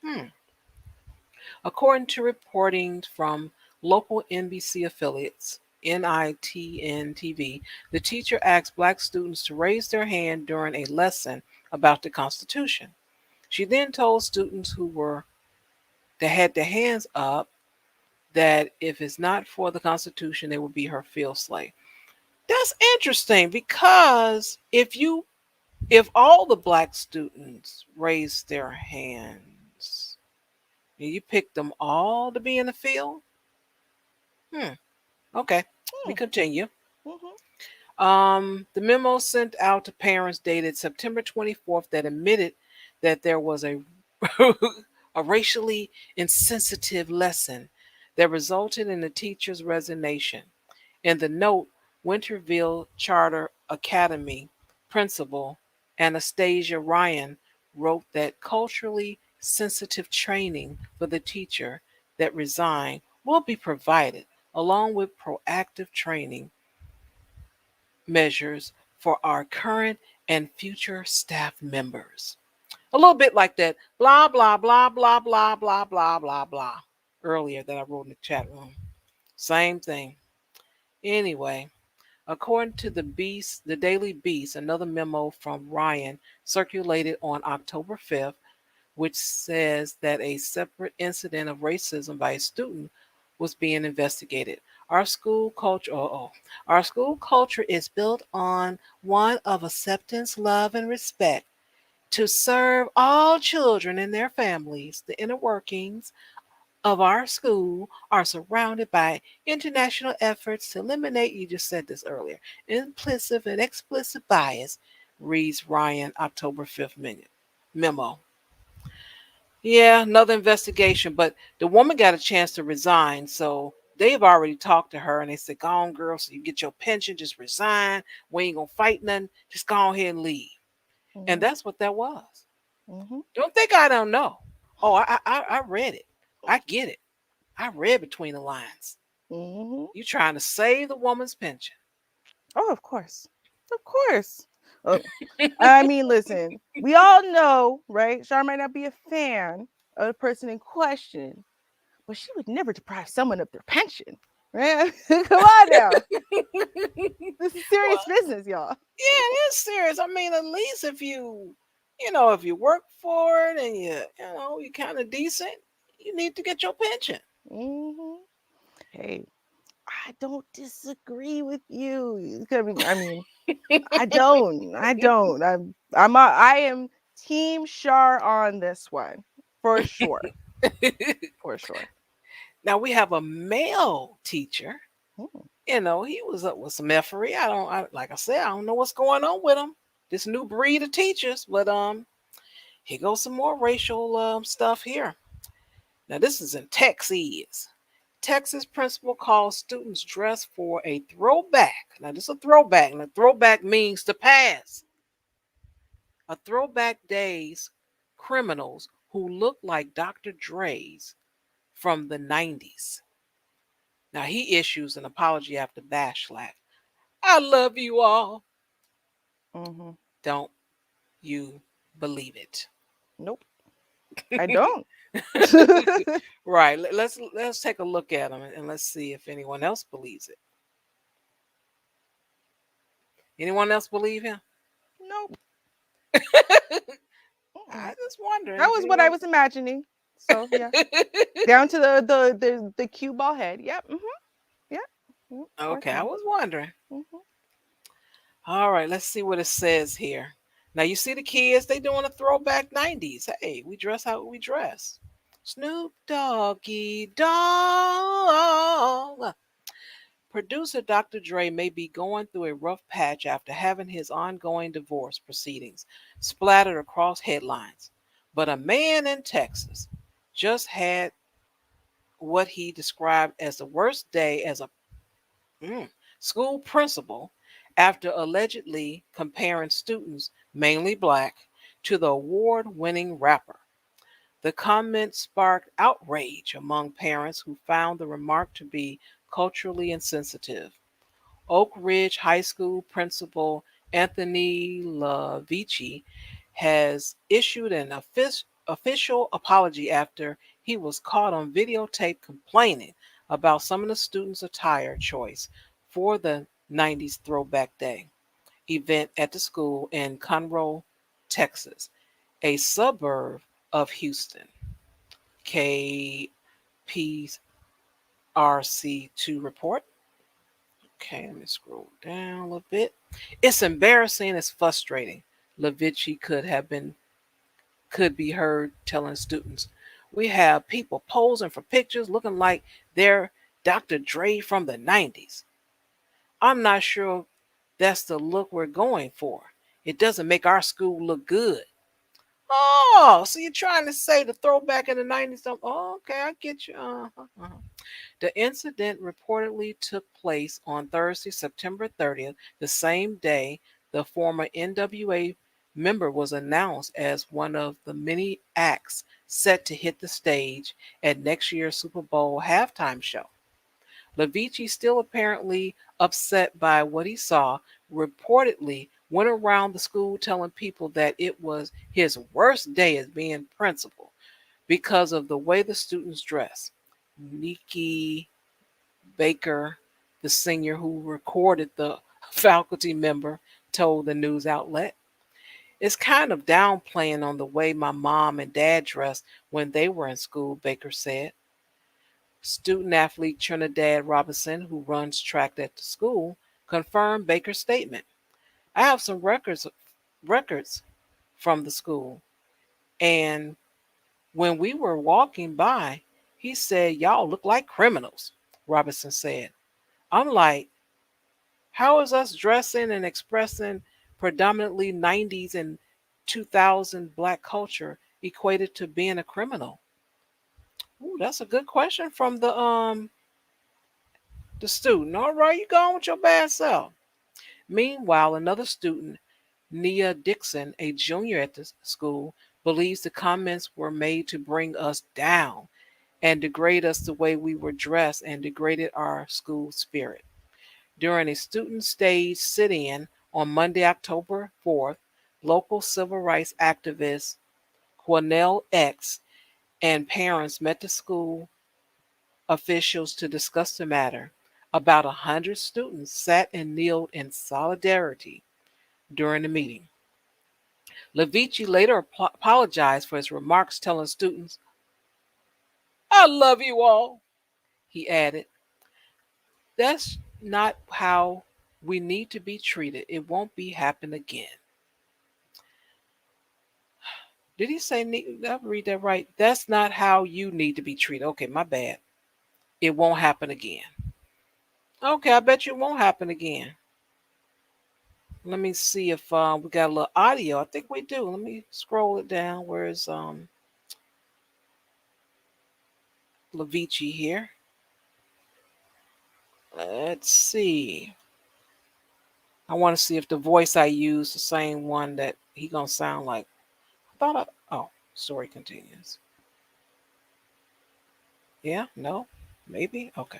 Hmm. According to reporting from local NBC affiliates, NITN TV, the teacher asked black students to raise their hand during a lesson about the Constitution. She then told students that had their hands up that if it's not for the Constitution, they will be her field slave. That's interesting because if all the black students raised their hands, you picked them all to be in the field. Hmm. Okay. We Hmm. continue. Mhm. The memo sent out to parents dated September 24th that admitted that there was a a racially insensitive lesson that resulted in the teacher's resignation. In the note, Winterville Charter Academy principal Anastasia Ryan wrote that culturally sensitive training for the teacher that resigned will be provided, along with proactive training measures for our current and future staff members. A little bit like that blah, blah, blah, blah, blah, blah, blah, blah, blah earlier that I wrote in the chat room. Same thing. Anyway, according to the Daily Beast, another memo from Ryan circulated on October 5th, which says that a separate incident of racism by a student was being investigated. Our school culture, our school culture is built on one of acceptance, love, and respect to serve all children and their families. The inner workings of our school are surrounded by international efforts to eliminate, you just said this earlier, implicit and explicit bias, reads Ryan October 5th memo. Yeah, another investigation, but the woman got a chance to resign, so they've already talked to her and they said, go on, girl, so you get your pension, just resign. We ain't gonna fight nothing. Just go ahead and leave. And Mhm. that's what that was. Mhm. Don't think I don't know. Oh, I read it. I get it. I read between the lines. Mhm. You trying to save the woman's pension. Oh, of course. Of course. Oh, I mean, listen, we all know, right? Char might not be a fan of the person in question, but she would never deprive someone of their pension, right? Come on now. This is Well, serious business, y'all. yeah, it is serious. I mean, at least if if you work for it and you kind of decent, you need to get your pension. Hmm. Hey, I don't disagree with you. I mean, I don't. I don't. I am Team Char on this one for sure. For sure. Now we have a male teacher. Hmm. He was up with some effery. Like I said, I don't know what's going on with him. This new breed of teachers, but here goes some more racial stuff here. Now this is in Texas. Texas principal calls students dress for a throwback. Now this is a throwback, and a throwback means to pass. A throwback days criminals who look like Dr. Dre's from the 90s. Now he issues an apology after backlash. I love you all. Hmm. Don't you believe it? Nope, I don't. Right. Let's take a look at him and let's see if anyone else believes it. Anyone else believe him? Nope. I Mm-mm. just wondering That if was what I anyone. was imagining. So yeah, down to the cue ball head. Yep. Yeah. Okay, I Okay. was wondering. Hmm. All right, let's see what it says here. Now you see the kids, they doing a throwback 90s. Hey, we dress how we dress. Snoop Doggy Dogg. Producer Dr. Dre may be going through a rough patch after having his ongoing divorce proceedings splattered across headlines. But a man in Texas just had what he described as the worst day as a school principal after allegedly comparing students, mainly black, to the award winning rapper. The comment sparked outrage among parents who found the remark to be culturally insensitive. Oak Ridge High School principal Anthony LaVici has issued an official apology after he was caught on videotape complaining about some of the students' attire choice for the 90s Throwback Day event at the school in Conroe, Texas, a suburb of Houston. KPRC2 report. Okay, let me scroll down a little bit. It's embarrassing. It's frustrating. Lavici could be heard telling students, "We have people posing for pictures looking like they're Dr. Dre from the 90s. I'm not sure that's the look we're going for. It doesn't make our school look good." Oh, so you're trying to say the throwback in the 90s? Oh, okay, I get you. Uh-huh. The incident reportedly took place on Thursday, September 30th, the same day the former NWA member was announced as one of the many acts set to hit the stage at next year's Super Bowl halftime show. Lavici, still apparently upset by what he saw, reportedly went around the school telling people that it was his worst day as being principal because of the way the students dress. Nikki Baker, the singer who recorded the faculty member, told the news outlet. It's kind of downplaying on the way my mom and dad dressed when they were in school, Baker said. Student athlete Trinidad Robinson, who runs track at the school, confirmed Baker's statement. I have some records from the school, and when we were walking by, he said, "Y'all look like criminals," Robinson said. I'm like, how is us dressing and expressing predominantly 90s and 2000 black culture equated to being a criminal? Ooh, that's a good question from the The student, all right, you go on with your bad self. Meanwhile, another student, Nia Dixon, a junior at the school, believes the comments were made to bring us down and degrade us the way we were dressed and degraded our school spirit. During a student stage sit in on Monday, October 4th, local civil rights activist Cornell X and parents met the school officials to discuss the matter. About 100 students sat and kneeled in solidarity during the meeting. Levici later apologized for his remarks, telling students, I love you all. He added, that's not how we need to be treated. It won't be happen again. Did he say, did I read that right? That's not how you need to be treated. Okay, my bad. It won't happen again. Okay, I bet you it won't happen again. Let me see if we got a little audio. I think we do. Let me scroll it down. Where's Levici here? Let's see. I want to see if the voice I use the same one that he gonna sound like. Oh, story continues. Yeah, no, maybe. Okay.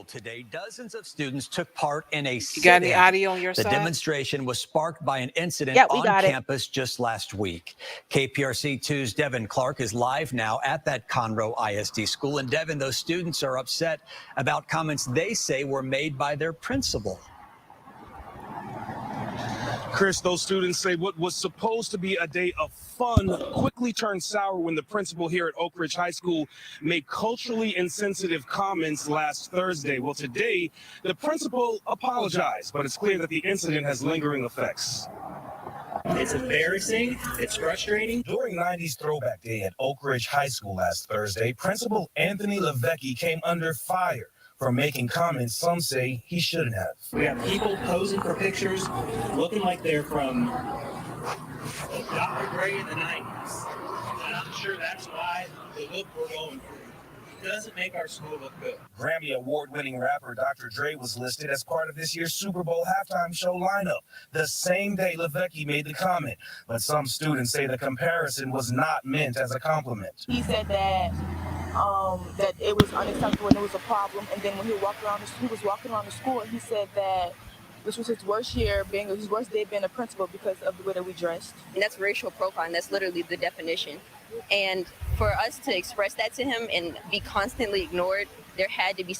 Today, dozens of students took part in a You got any audio on your The side? demonstration was sparked by an incident Yeah, we on got it. campus just last week. KPRC2's Devin Clark is live now at that Conroe ISD school. And Devin, those students are upset about comments they say were made by their principal. Chris, those students say what was supposed to be a day of fun quickly turned sour when the principal here at Oak Ridge High School made culturally insensitive comments last Thursday. Well, today, the principal apologized, but it's clear that the incident has lingering effects. It's embarrassing. It's frustrating. During 90s Throwback Day at Oak Ridge High School last Thursday, Principal Anthony Levecki came under fire for making comments some say he shouldn't have. We have people posing for pictures looking like they're from Dr. Dre in the 90s. And I'm sure that's why the look we're going for. It doesn't make our school look good. Grammy Award-winning rapper Dr. Dre was listed as part of this year's Super Bowl halftime show lineup the same day Levecki made the comment. But some students say the comparison was not meant as a compliment. He said that it was unacceptable and it was a problem. And then when he was walking around the school, and he said that this was his worst day being a principal because of the way that we dressed. And that's racial profiling. That's literally the definition. And for us to express that to him and be constantly ignored, there had to be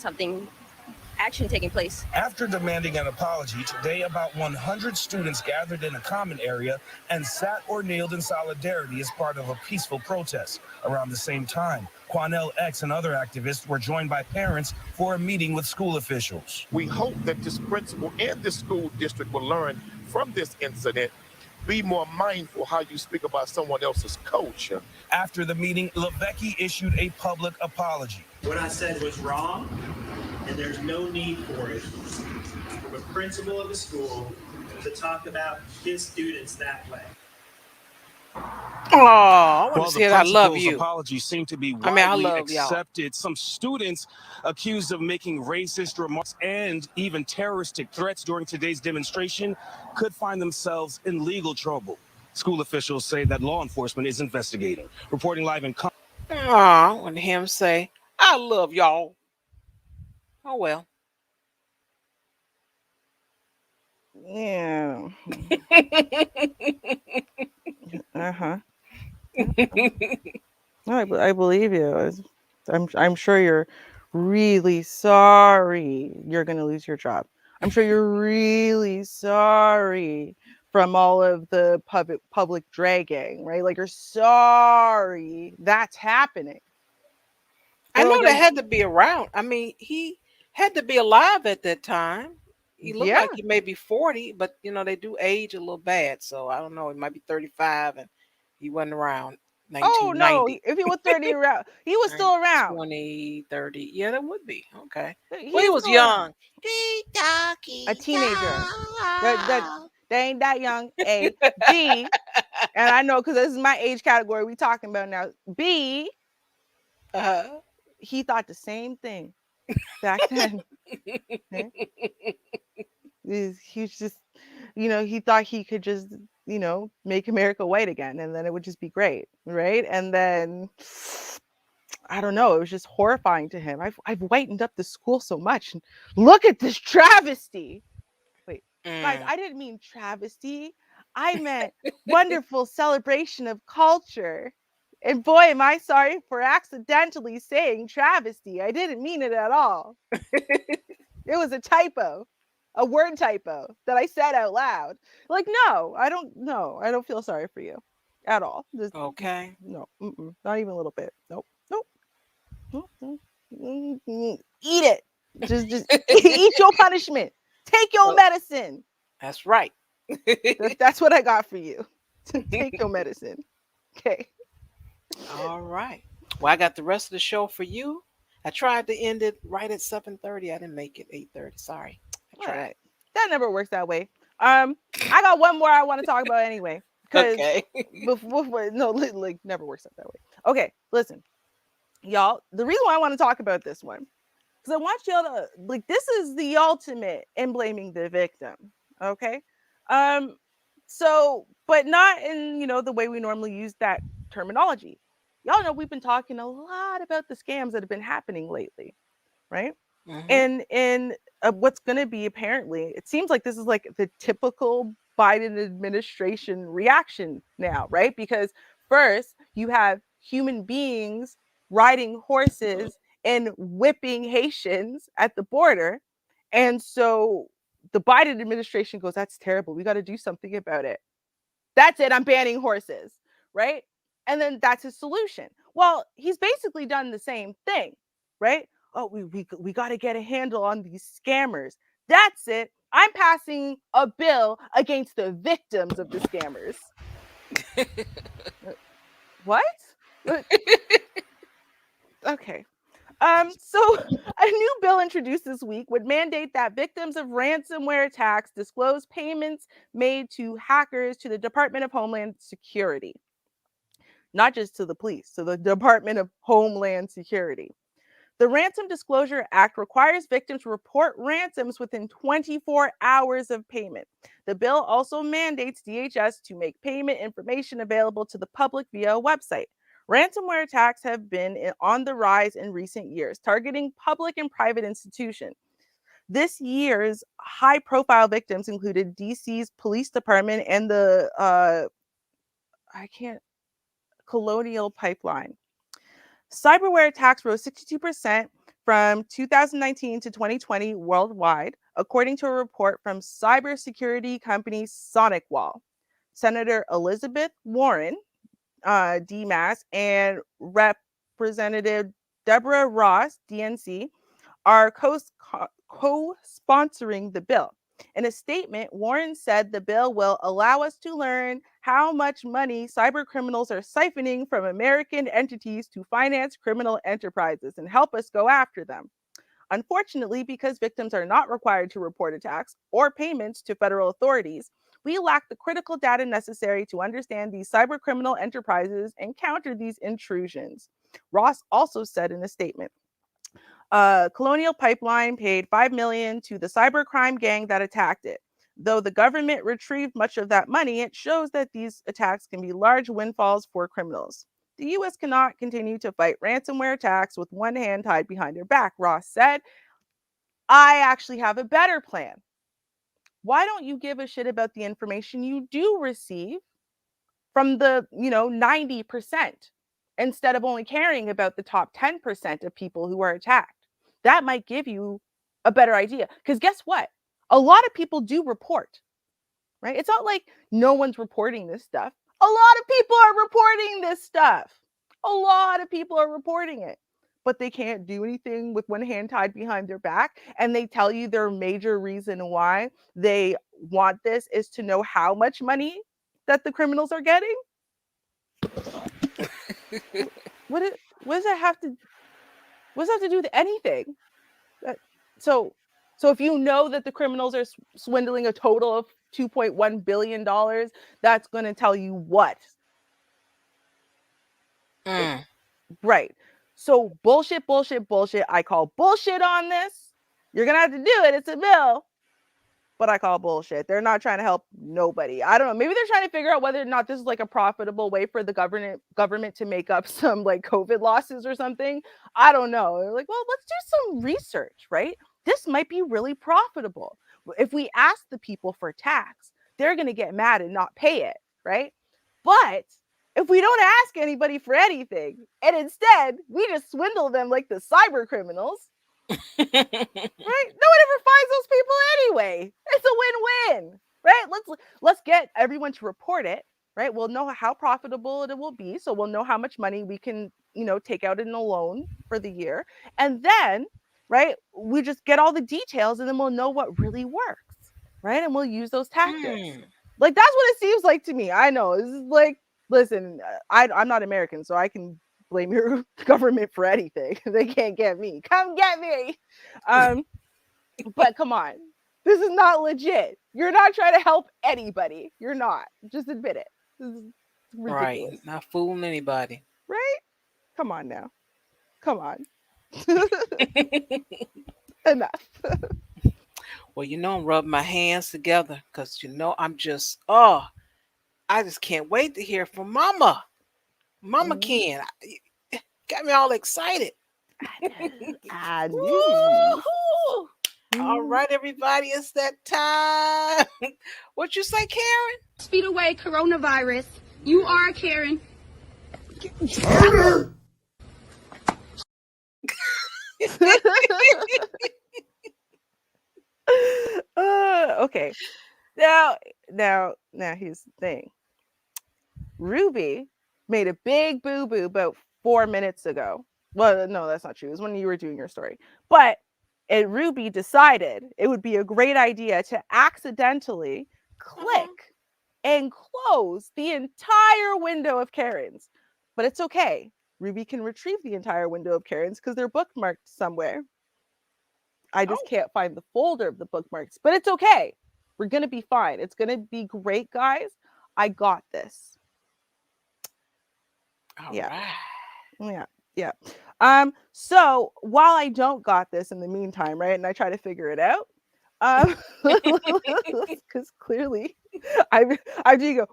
action taking place. After demanding an apology, today about 100 students gathered in a common area and sat or kneeled in solidarity as part of a peaceful protest. Around the same time, Quanell X and other activists were joined by parents for a meeting with school officials. We hope that this principal and this school district will learn from this incident. Be more mindful how you speak about someone else's culture. After the meeting, Levecki issued a public apology. What I said was wrong, and there's no need for it. For the principal of the school to talk about his students that way. Oh, I want to say I love you. Apology seemed to be widely I love accepted. y'all. Some students accused of making racist remarks and even terroristic threats during today's demonstration could find themselves in legal trouble. School officials say that law enforcement is investigating. Reporting live in When him say, I love y'all. Oh, well. Yeah. Uh-huh. No, I believe you. I'm sure you're really sorry you're going to lose your job. I'm sure you're really sorry from all of the public dragging, right? Like, you're sorry that's happening. I know that had to be around. I mean, he had to be alive at that time. He looked like he may be 40, but they do age a little bad. So I don't know. He might be 35 and he wasn't around 1990. Oh, no. If he was 30 around, he was still around. 20, 30. Yeah, that would be. Okay. He was young. A teenager. They ain't that young. A. B. And I know because this is my age category we talking about now. B. He thought the same thing back then. Okay? He was just, he thought he could just, make America white again, and then it would just be great, right? And then I don't know, it was just horrifying to him. I've whitened up the school so much. Look at this travesty. Wait, guys, I didn't mean travesty. I meant wonderful celebration of culture. And boy, am I sorry for accidentally saying travesty. I didn't mean it at all. It was a typo, a word typo that I said out loud. Like, no, I don't feel sorry for you at all. Okay. No, not even a little bit. Nope. Eat it. Just eat your punishment. Take your medicine. That's right. That's what I got for you. Take your medicine. Okay. All right. Well, I got the rest of the show for you. I tried to end it right at 7:30. I didn't make it 8:30. Sorry. I tried. Right. That never works that way. I got one more I want to talk about anyway. Okay. No, like never works out that way. Okay, listen. Y'all, the reason why I want to talk about this one, because I want y'all to, like, this is the ultimate in blaming the victim. Okay. So, but not in, the way we normally use that terminology. Y'all know we've been talking a lot about the scams that have been happening lately, right? And what's going to be, apparently, it seems like this is like the typical Biden administration reaction now, right? Because first you have human beings riding horses and whipping Haitians at the border. And so the Biden administration goes, that's terrible. We got to do something about it. That's it. I'm banning horses, right? And then that's his solution. Well, he's basically done the same thing, right? Oh, we got to get a handle on these scammers. That's it. I'm passing a bill against the victims of the scammers. What? Okay. So a new bill introduced this week would mandate that victims of ransomware attacks disclose payments made to hackers to the Department of Homeland Security. Not just to the police, to the Department of Homeland Security. The Ransom Disclosure Act requires victims to report ransoms within 24 hours of payment. The bill also mandates DHS to make payment information available to the public via a website. Ransomware attacks have been on the rise in recent years, targeting public and private institutions. This year's high-profile victims included DC's police department and the Colonial Pipeline. Cyberware attacks rose 62% from 2019 to 2020 worldwide, according to a report from cybersecurity company SonicWall. Senator Elizabeth Warren, DMAS, and Representative Deborah Ross, DNC, are co-sponsoring the bill. In a statement, Warren said the bill will allow us to learn how much money cyber criminals are siphoning from American entities to finance criminal enterprises and help us go after them. Unfortunately, because victims are not required to report attacks or payments to federal authorities, we lack the critical data necessary to understand these cyber criminal enterprises and counter these intrusions. Ross also said in a statement, Colonial Pipeline paid $5 million to the cybercrime gang that attacked it. Though the government retrieved much of that money, it shows that these attacks can be large windfalls for criminals. The U.S. cannot continue to fight ransomware attacks with one hand tied behind their back, Ross said. I actually have a better plan. Why don't you give a shit about the information you do receive from the, 90%, instead of only caring about the top 10% of people who are attacked? That might give you a better idea. Because guess what? A lot of people do report, right? It's not like no one's reporting this stuff. A lot of people are reporting this stuff. A lot of people are reporting it, but they can't do anything with one hand tied behind their back. And they tell you their major reason why they want this is to know how much money that the criminals are getting. What does that have to do with anything? So if you know that the criminals are swindling a total of $2.1 billion, that's going to tell you what? Right. So bullshit, bullshit, bullshit. I call bullshit on this. You're going to have to do it. It's a bill. But I call bullshit. They're not trying to help nobody. I don't know. Maybe they're trying to figure out whether or not this is like a profitable way for the government to make up some like COVID losses or something. I don't know. They're like, well, let's do some research, right? This might be really profitable. If we ask the people for tax, they're going to get mad and not pay it, right? But if we don't ask anybody for anything, and instead we just swindle them like the cyber criminals, right? No one ever finds those people anyway. It's a win-win, right? Let's get everyone to report it, right? We'll know how profitable it will be, so we'll know how much money we can, take out in a loan for the year, and then, right, we just get all the details, and then we'll know what really works, right? And we'll use those tactics. Like that's what it seems like to me. I know this is like, listen, I'm not American, so I can blame your government for anything. They can't get me. Come get me. But come on. This is not legit. You're not trying to help anybody. You're not. Just admit it. This is ridiculous. Right. Not fooling anybody. Right? Come on now. Come on. Enough. Well, I'm rubbing my hands together because I'm just I just can't wait to hear from Mama. Mama Ken. Got me all excited. I knew. All right, everybody, it's that time. What you say, Karen? Speed away coronavirus. You are Karen. Okay. Now here's the thing. Ruby made a big boo-boo about 4 minutes ago. Well, no, that's not true. It was when you were doing your story. But Ruby decided it would be a great idea to accidentally click and close the entire window of Karen's. But it's okay. Ruby can retrieve the entire window of Karen's because they're bookmarked somewhere. I just can't find the folder of the bookmarks, but it's okay. We're going to be fine. It's going to be great, guys. I got this. All right. Yeah. So while I don't got this in the meantime, right, and I try to figure it out, because clearly I do go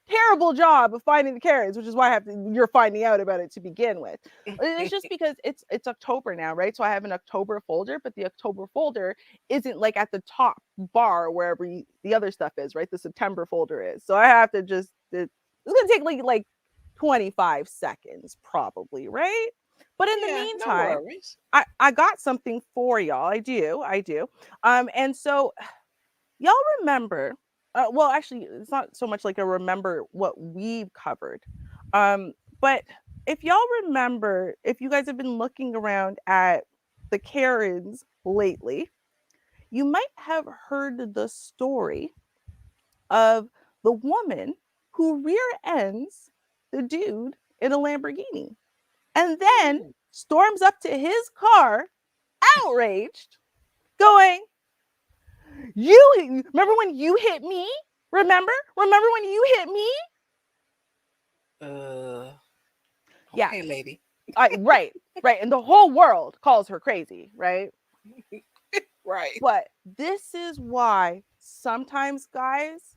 terrible job of finding the Karens, which is why you're finding out about it to begin with. It's just because it's October now, right? So I have an October folder, but the October folder isn't like at the top bar wherever the other stuff is, right? The September folder is. So I have to it's gonna take like 25 seconds probably, right? But in the meantime, I got something for y'all. I do. And so y'all remember, well, actually, it's not so much like a remember what we've covered. But if y'all remember, if you guys have been looking around at the Karens lately, you might have heard the story of the woman who rear ends the dude in a Lamborghini and then storms up to his car, outraged, going, "You remember when you hit me? Remember when you hit me?" Okay, lady. Right. And the whole world calls her crazy, right? Right. But this is why sometimes, guys,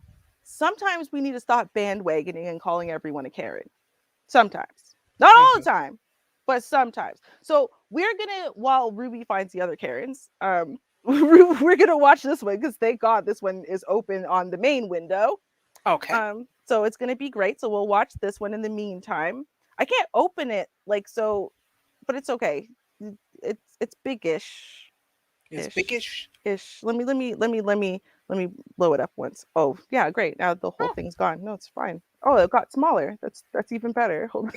we need to stop bandwagoning and calling everyone a Karen. Sometimes. Not all the time, but sometimes. So we're gonna, while Ruby finds the other Karens, we're gonna watch this one because thank God this one is open on the main window. Okay. So it's gonna be great. So we'll watch this one in the meantime. I can't open it but it's okay. It's biggish. It's biggish. Ish. Let me blow it up once. Oh yeah, great. Now the whole thing's gone. No, it's fine. Oh, it got smaller. That's even better. Hold on.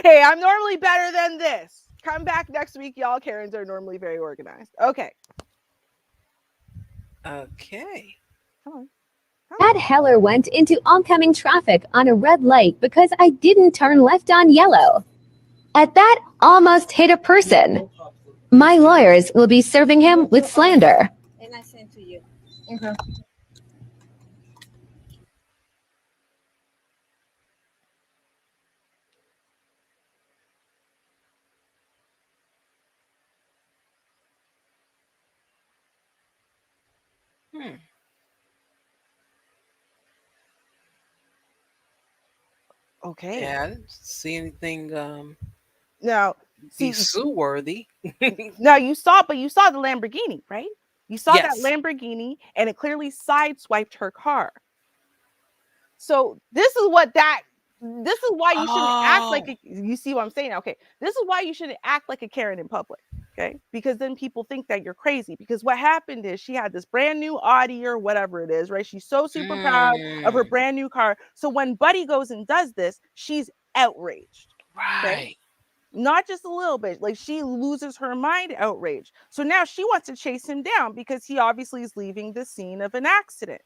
Hey, I'm normally better than this. Come back next week, y'all. Karens are normally very organized. Okay. Come on. That Heller went into oncoming traffic on a red light because I didn't turn left on yellow. At that, almost hit a person. My lawyers will be serving him with slander. And I sent to you. Okay. Okay. Yeah, I didn't see anything Now, be see, sue worthy. now you saw the Lamborghini, right? You saw that Yes. Lamborghini, and it clearly sideswiped her car. So this is why you shouldn't act like Oh. you see what I'm saying? Okay. This is why you shouldn't act like a Karen in public. Okay. Because then people think that you're crazy. Because what happened is she had this brand new Audi or whatever it is, right? She's so super proud of her brand new car. So when Buddy goes and does this, she's outraged. Okay. Right. Not just a little bit, like she loses her mind outraged. So now she wants to chase him down because he obviously is leaving the scene of an accident.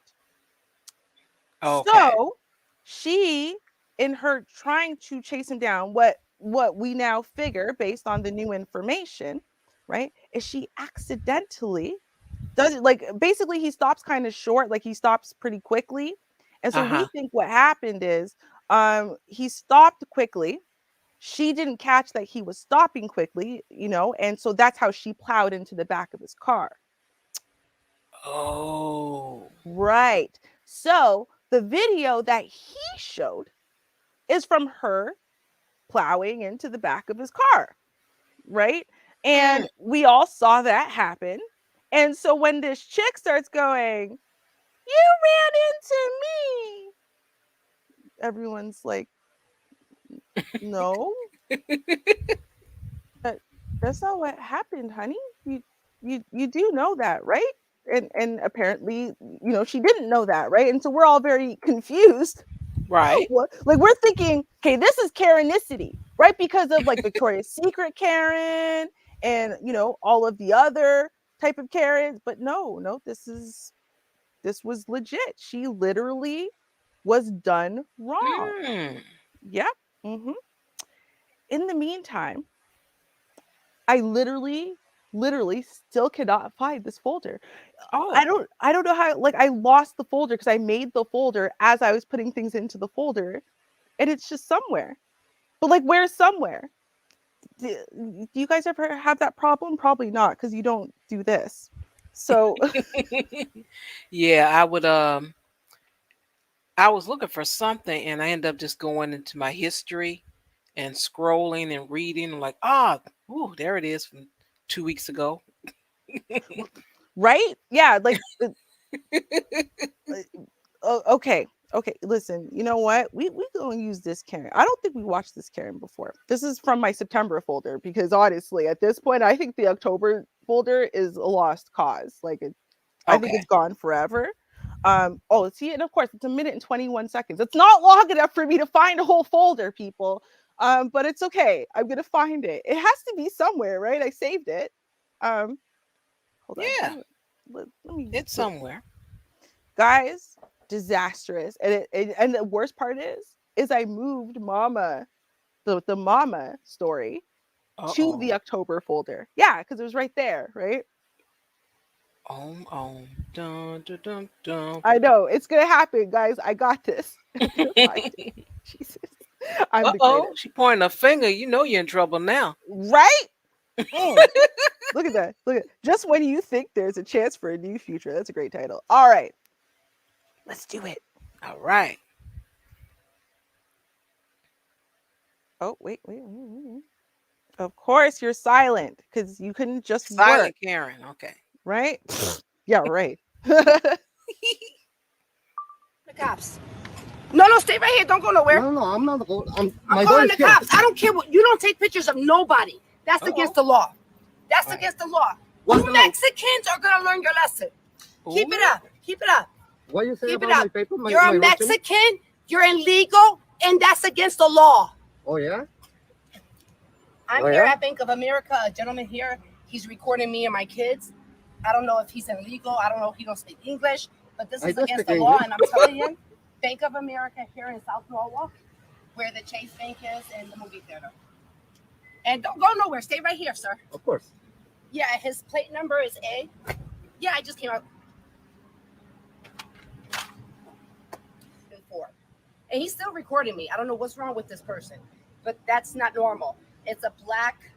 Okay. So she, in her trying to chase him down, what we now figure based on the new information, right, is she accidentally does it, like basically he stops kind of short, like he stops pretty quickly. And so we Uh-huh. think what happened is he stopped quickly. She didn't catch that he was stopping quickly, and so that's how she plowed into the back of his car. Oh. Right. So the video that he showed is from her plowing into the back of his car. Right. And we all saw that happen. And so when this chick starts going, "You ran into me," everyone's like, "No, that's not what happened, honey. You do know that, right?" And apparently, she didn't know that, right? And so we're all very confused. Right. Like we're thinking, okay, this is Karenicity, right? Because of like Victoria's Secret Karen and all of the other type of Karens. But no, this was legit. She literally was done wrong. Yep. Mm-hmm. In the meantime, I literally still cannot find this folder. I don't know how, like I lost the folder because I made the folder as I was putting things into the folder, and it's just somewhere. But like where's somewhere? Do you guys ever have that problem? Probably not, because you don't do this. So Yeah, I was looking for something and I ended up just going into my history and scrolling and reading. I'm like, there it is from 2 weeks ago. right? Yeah, like okay. Listen, you know what? We gonna use this Karen. I don't think we watched this Karen before. This is from my September folder because honestly, at this point, I think the October folder is a lost cause. Like I think it's gone forever. See, and of course, it's 1 minute and 21 seconds. It's not long enough for me to find a whole folder, people. But it's okay. I'm gonna find it. It has to be somewhere, right? I saved it. Hold on. Yeah. Let me. It's somewhere. Guys, disastrous. And the worst part is I moved Mama, the Mama story to the October folder. Yeah, because it was right there, right? Dun, dun, dun, dun. I know it's gonna happen, guys. I got this. Jesus, I'm the greatest. She pointing a finger. You know you're in trouble now. Right? Look at that. Look at just when you think there's a chance for a new future. That's a great title. All right. Let's do it. All right. Oh, wait. Of course you're silent because you couldn't just silent work. Karen. Okay. Right? Yeah, right. The cops. No, stay right here. Don't go nowhere. No, I'm not. I'm calling the cops. I don't care what. You don't take pictures of nobody. That's against the law. That's against the law. You Mexicans are gonna learn your lesson. Keep it up. Keep it up. What you say Keep about it up. my paper? You're a Mexican. You're illegal, and that's against the law. Oh yeah. I'm here at Bank of America. A gentleman here. He's recording me and my kids. I don't know if he's illegal. I don't know if he don't speak English, but this is against the law. And I'm telling you, Bank of America here in South Norwalk, where the Chase Bank is and the movie theater. And don't go nowhere. Stay right here, sir. Of course. Yeah, his plate number is A. Yeah, I just came out. 4. And he's still recording me. I don't know what's wrong with this person, but that's not normal. It's a black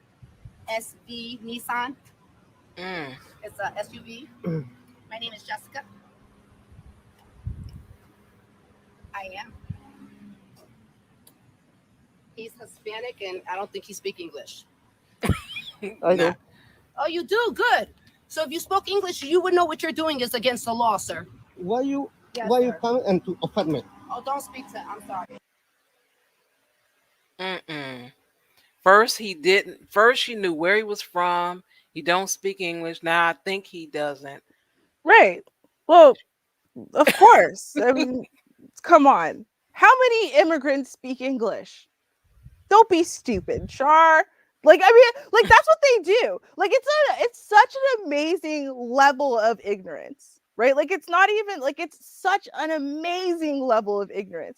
SV Nissan. It's a SUV. My name is Jessica. I am. He's Hispanic, and I don't think he speaks English. I do. Oh, you do? Good. So if you spoke English, you would know what you're doing is against the law, sir. Why you Yes, why you sir. come into apartment? Oh, don't speak to. I'm sorry. First he didn't. First she knew where he was from. He don't speak English. Now I think he doesn't. Right. Well, of course. I mean, come on. How many immigrants speak English? Don't be stupid, Char. Like, I mean, like that's what they do. Like it's such an amazing level of ignorance, right? Like it's not even like it's such an amazing level of ignorance.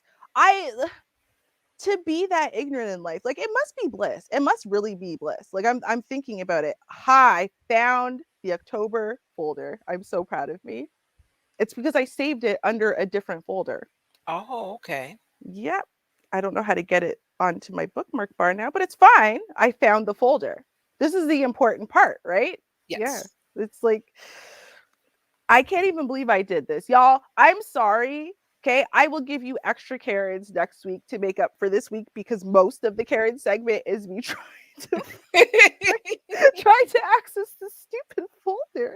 To be that ignorant in life, like it must be bliss. It must really be bliss. Like I'm thinking about it. Hi, found the October folder. I'm so proud of me. It's because I saved it under a different folder. Oh, okay. Yep. I don't know how to get it onto my bookmark bar now, but it's fine. I found the folder. This is the important part, right? Yes. Yeah. It's like I can't even believe I did this. Y'all, I'm sorry. Okay, I will give you extra Karens next week to make up for this week because most of the Karen segment is me trying to access this stupid folder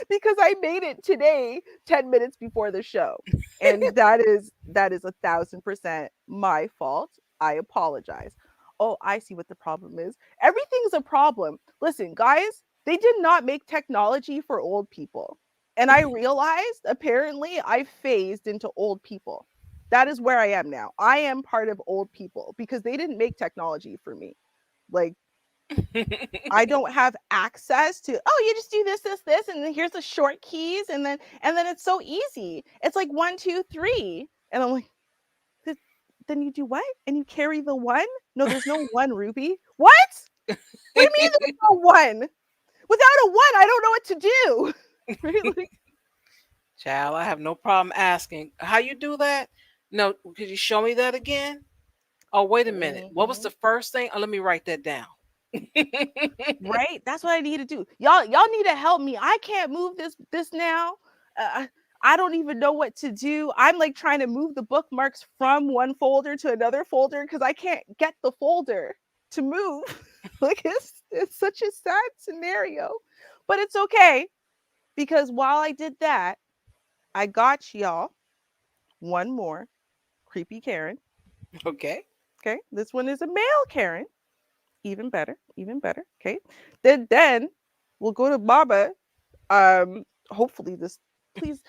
because I made it today 10 minutes before the show. And that is 1,000% my fault. I apologize. Oh, I see what the problem is. Everything's a problem. Listen, guys, they did not make technology for old people. And I realized apparently I phased into old people. That is where I am now. I am part of old people because they didn't make technology for me. Like I don't have access to, oh, you just do this, and then here's the short keys, and then it's so easy. It's like 1, 2, 3. And I'm like, then you do what? And you carry the 1? No, there's no 1, Ruby. What? What do you mean there's no 1? Without a 1, I don't know what to do. Really? Child, I have no problem asking. How you do that? No, could you show me that again? Oh, wait a minute. What was the first thing? Oh, let me write that down. Right? That's what I need to do. Y'all need to help me. I can't move this now. I don't even know what to do. I'm like trying to move the bookmarks from one folder to another folder because I can't get the folder to move. Like it's such a sad scenario. But it's okay because while I did that, I got y'all one more creepy Karen. Okay. Okay. This one is a male Karen. Even better. Okay. Then we'll go to Mama. Hopefully this please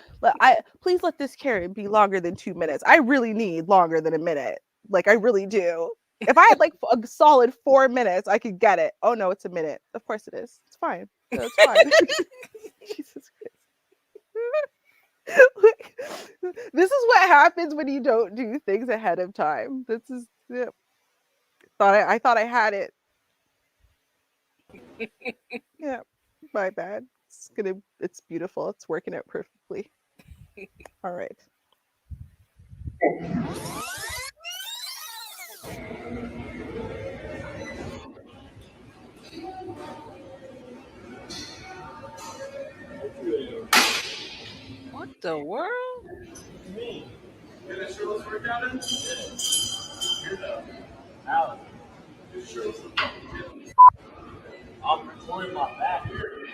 let this Karen be longer than 2 minutes. I really need longer than a minute. Like I really do. If I had like a solid 4 minutes, I could get it. Oh no, it's a minute. Of course it is. It's fine. No, it's fine. Jesus Christ. This is what happens when you don't do things ahead of time. This is yeah. I thought I had it. Yeah, my bad. It's beautiful. It's working out perfectly. All right. What the world? I'm recording my back here.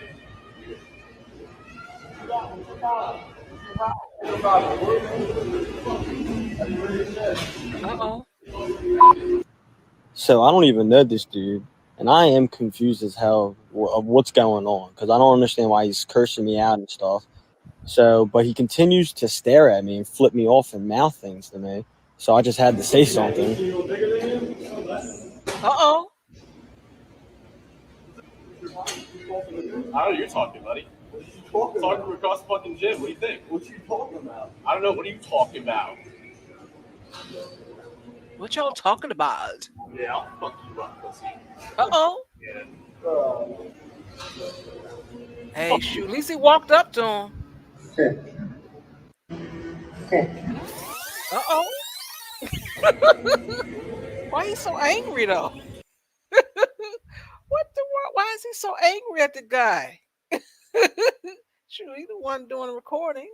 Uh-oh. So I don't even know this dude, and I am confused as hell of what's going on because I don't understand why he's cursing me out and stuff. So, but he continues to stare at me and flip me off and mouth things to me. So I just had to say something. Uh-oh. How are you talking, buddy? Talking across the fucking gym. What do you think? What you talking about? I don't know. What are you talking about? What y'all talking about? Yeah, I'll fuck you up, pussy. Uh-oh. Yeah. Hey, shoot. At least he walked up to him. Uh-oh. Why he so angry though? What the world? Why is he so angry at the guy? Shoot, he's the one doing the recording.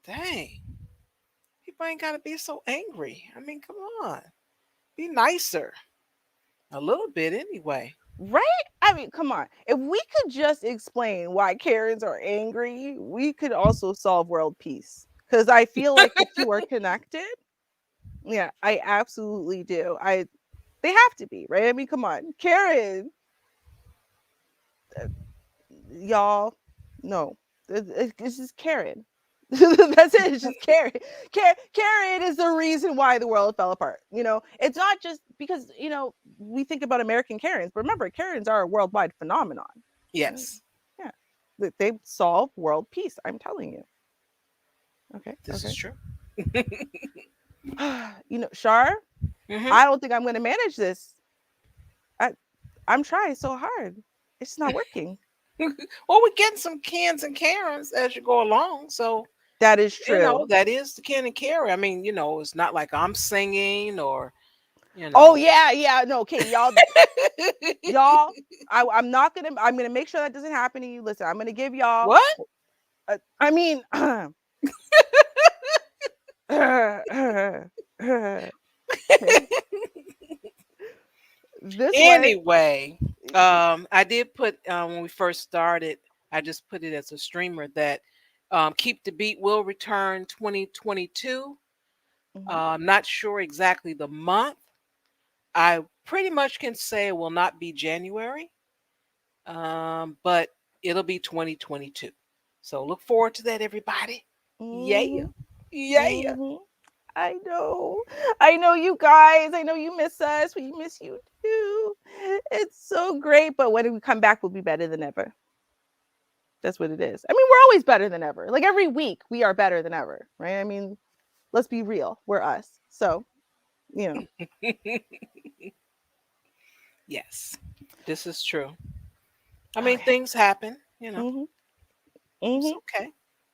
Dang. People ain't gotta be so angry. I mean, come on. Be nicer. A little bit anyway. Right? I mean, come on. If we could just explain why Karens are angry, we could also solve world peace. Because I feel like the two are connected. Yeah, I absolutely do. They have to be, right? I mean, come on. Karen, y'all, no. It's just Karen. That's it. It's just Karen. Karen is the reason why the world fell apart. It's not just because, we think about American Karens, but remember, Karens are a worldwide phenomenon. Yes. Yeah. They solve world peace. I'm telling you. Okay. This is true. Char, I don't think I'm going to manage this. I'm trying so hard. It's not working. Well, we're getting some Kens and Karens as you go along. So that is true. That is the Ken and Karen. I mean, it's not like I'm singing or, Oh yeah. No, okay, y'all. I'm gonna make sure that doesn't happen to you. Listen, I'm gonna give y'all what? I mean, Anyway, I did put when we first started, I just put it as a streamer that Keep the Beat will return 2022. I'm not sure exactly the month. I pretty much can say it will not be January, but it'll be 2022. So look forward to that, everybody. Yeah. I know you guys. I know you miss us. We miss you too. It's so great, but when we come back, we'll be better than ever. That's what it is. I mean, we're always better than ever. Like every week, we are better than ever, right? I mean, let's be real. We're us. So, Yes, this is true. I mean, things happen, It's okay.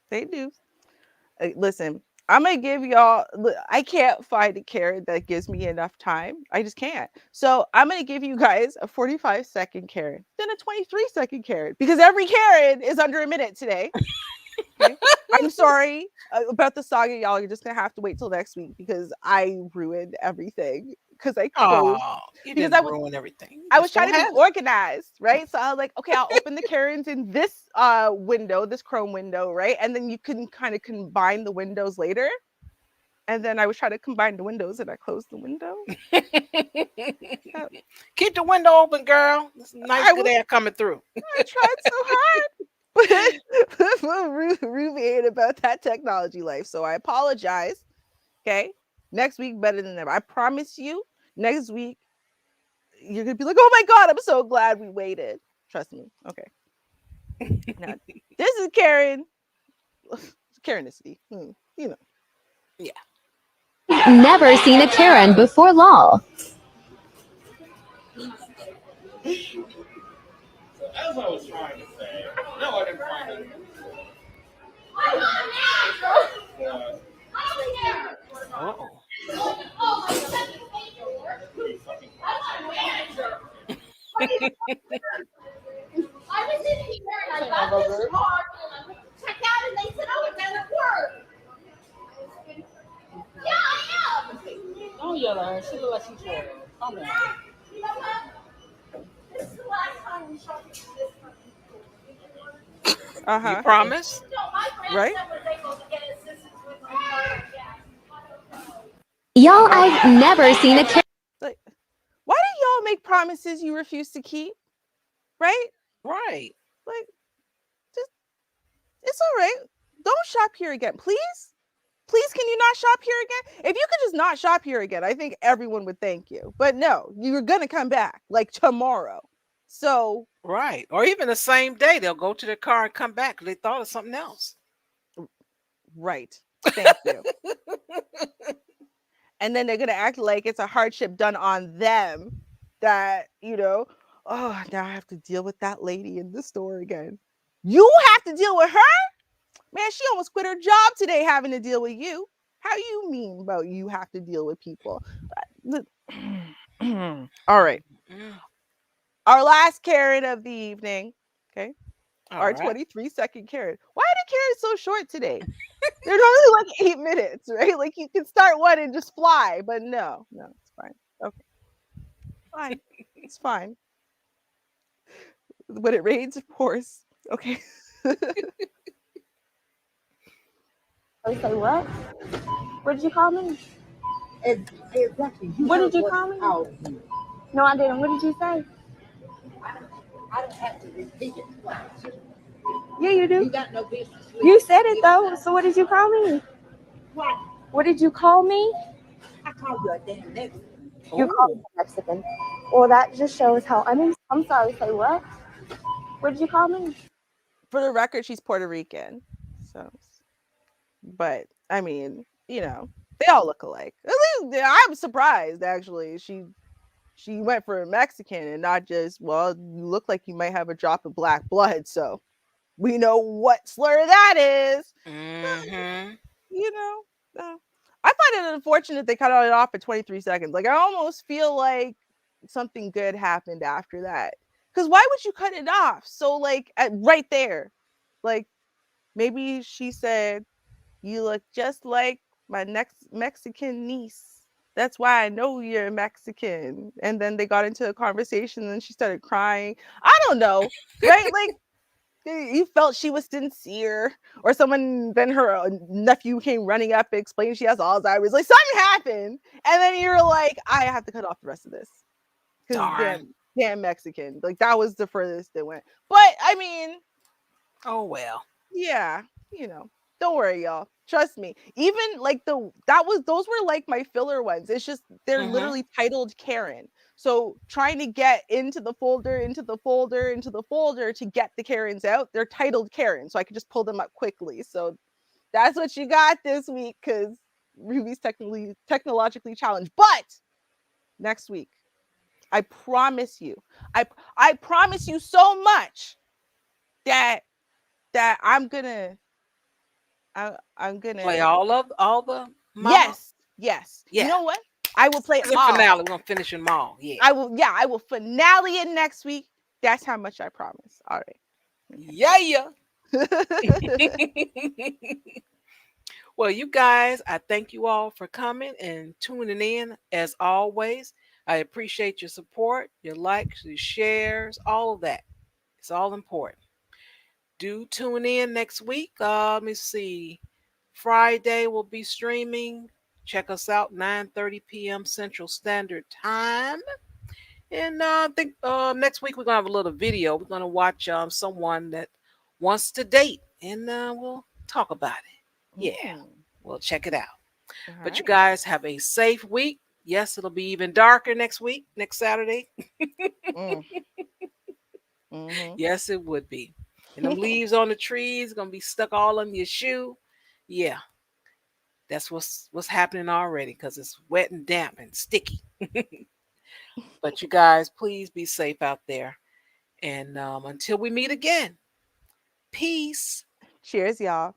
They do. Listen, I'm gonna give y'all. I can't find a Karen that gives me enough time. I just can't. So I'm gonna give you guys a 45-second Karen, then a 23-second Karen, because every Karen is under a minute today. Okay? I'm sorry about the saga, y'all. You're just gonna have to wait till next week because I ruined everything. Because I closed. Because I ruin everything. I was trying to be organized, right? So I was like, okay, I'll open the Karens in this window, this Chrome window, right? And then you can kind of combine the windows later. And then I was trying to combine the windows and I closed the window. Keep the window open, girl. There's nice good air coming through. I tried so hard. But Ruby ain't about that technology life. So I apologize. Okay. Next week, better than ever. I promise you, next week, you're going to be like, oh my God, I'm so glad we waited. Trust me. Okay. Now, this is Karen. Karenicity. Yeah. Never seen a Karen before lol. As I was trying to say, no, I didn't find it. I was in here and I got this card and I checked out and they said, oh, it doesn't work. Yeah, I am. Don't yell at her. She look like she's 12. Calm down. You know what? This is the last time we shot this one. You promise? No, my friend right? was able to get assistance with my car. Y'all, I've never seen a Karen. Like, why do y'all make promises you refuse to keep? Right? Right. Like, just, it's all right. Don't shop here again, please. Please, can you not shop here again? If you could just not shop here again, I think everyone would thank you. But no, you're going to come back like tomorrow. So. Right. Or even the same day, they'll go to their car and come back because they thought of something else. Right. Thank you. And then they're going to act like it's a hardship done on them that, oh, now I have to deal with that lady in the store again. You have to deal with her? Man, she almost quit her job today having to deal with you. How you mean about you have to deal with people? All right. Our last Karen of the evening. Okay. Our 23-second Karen. Why are the Karens so short today? They're normally like 8 minutes, right? Like you can start one and just fly, but no, it's fine. Okay, fine, it's fine. When it rains, of course. Okay. I say what? What did you call me? Exactly. What did you call me? No, I didn't. What did you say? I don't have to repeat it twice. Yeah, you do. You got no business. You said it though. So what did you call me? What? What did you call me? I called you a damn Mexican. You called me Mexican. Well, that just shows how I'm sorry. Say what? What did you call me? For the record, she's Puerto Rican. So, but I mean, they all look alike. At least I'm surprised actually. She went for a Mexican and not just, well, you look like you might have a drop of black blood, so we know what slur that is. Mm-hmm. I find it unfortunate they cut it off at 23 seconds. Like I almost feel like something good happened after that. Because why would you cut it off? So like right there, like maybe she said, "You look just like my next Mexican niece. That's why I know you're Mexican." And then they got into a conversation and she started crying. I don't know, right? Like you felt she was sincere, or someone, then her nephew came running up and explained she has Alzheimer's. Like something happened, and then you're like, I have to cut off the rest of this because Darn. damn Mexican. Like that was the furthest it went. But I mean, Oh well. yeah, don't worry, y'all. Trust me. Even like those were like my filler ones. It's just they're literally titled Karen. So trying to get into the folder to get the Karens out, they're titled Karen. So I could just pull them up quickly. So that's what you got this week because Ruby's technologically challenged. But next week, I promise you, I promise you so much that I'm gonna Play all the mama. Yes. Yeah. You know what? I will play Season all. finale. We're gonna finish them all. Yeah. I will finale it next week. That's how much I promise. All right. Yeah. Well, you guys, I thank you all for coming and tuning in as always. I appreciate your support, your likes, your shares, all of that. It's all important. Do tune in next week. Let me see. Friday will be streaming. Check us out 9:30 p.m. Central Standard Time. And I think next week we're gonna have a little video. We're gonna watch someone that wants to date, and we'll talk about it. Yeah, we'll check it out. But you guys have a safe week. Yes, it'll be even darker next week, next Saturday. Yes, it would be. And them leaves on the trees gonna be stuck all on your shoe. Yeah, that's what's happening already because it's wet and damp and sticky. But you guys, please be safe out there. And until we meet again, peace. Cheers, y'all.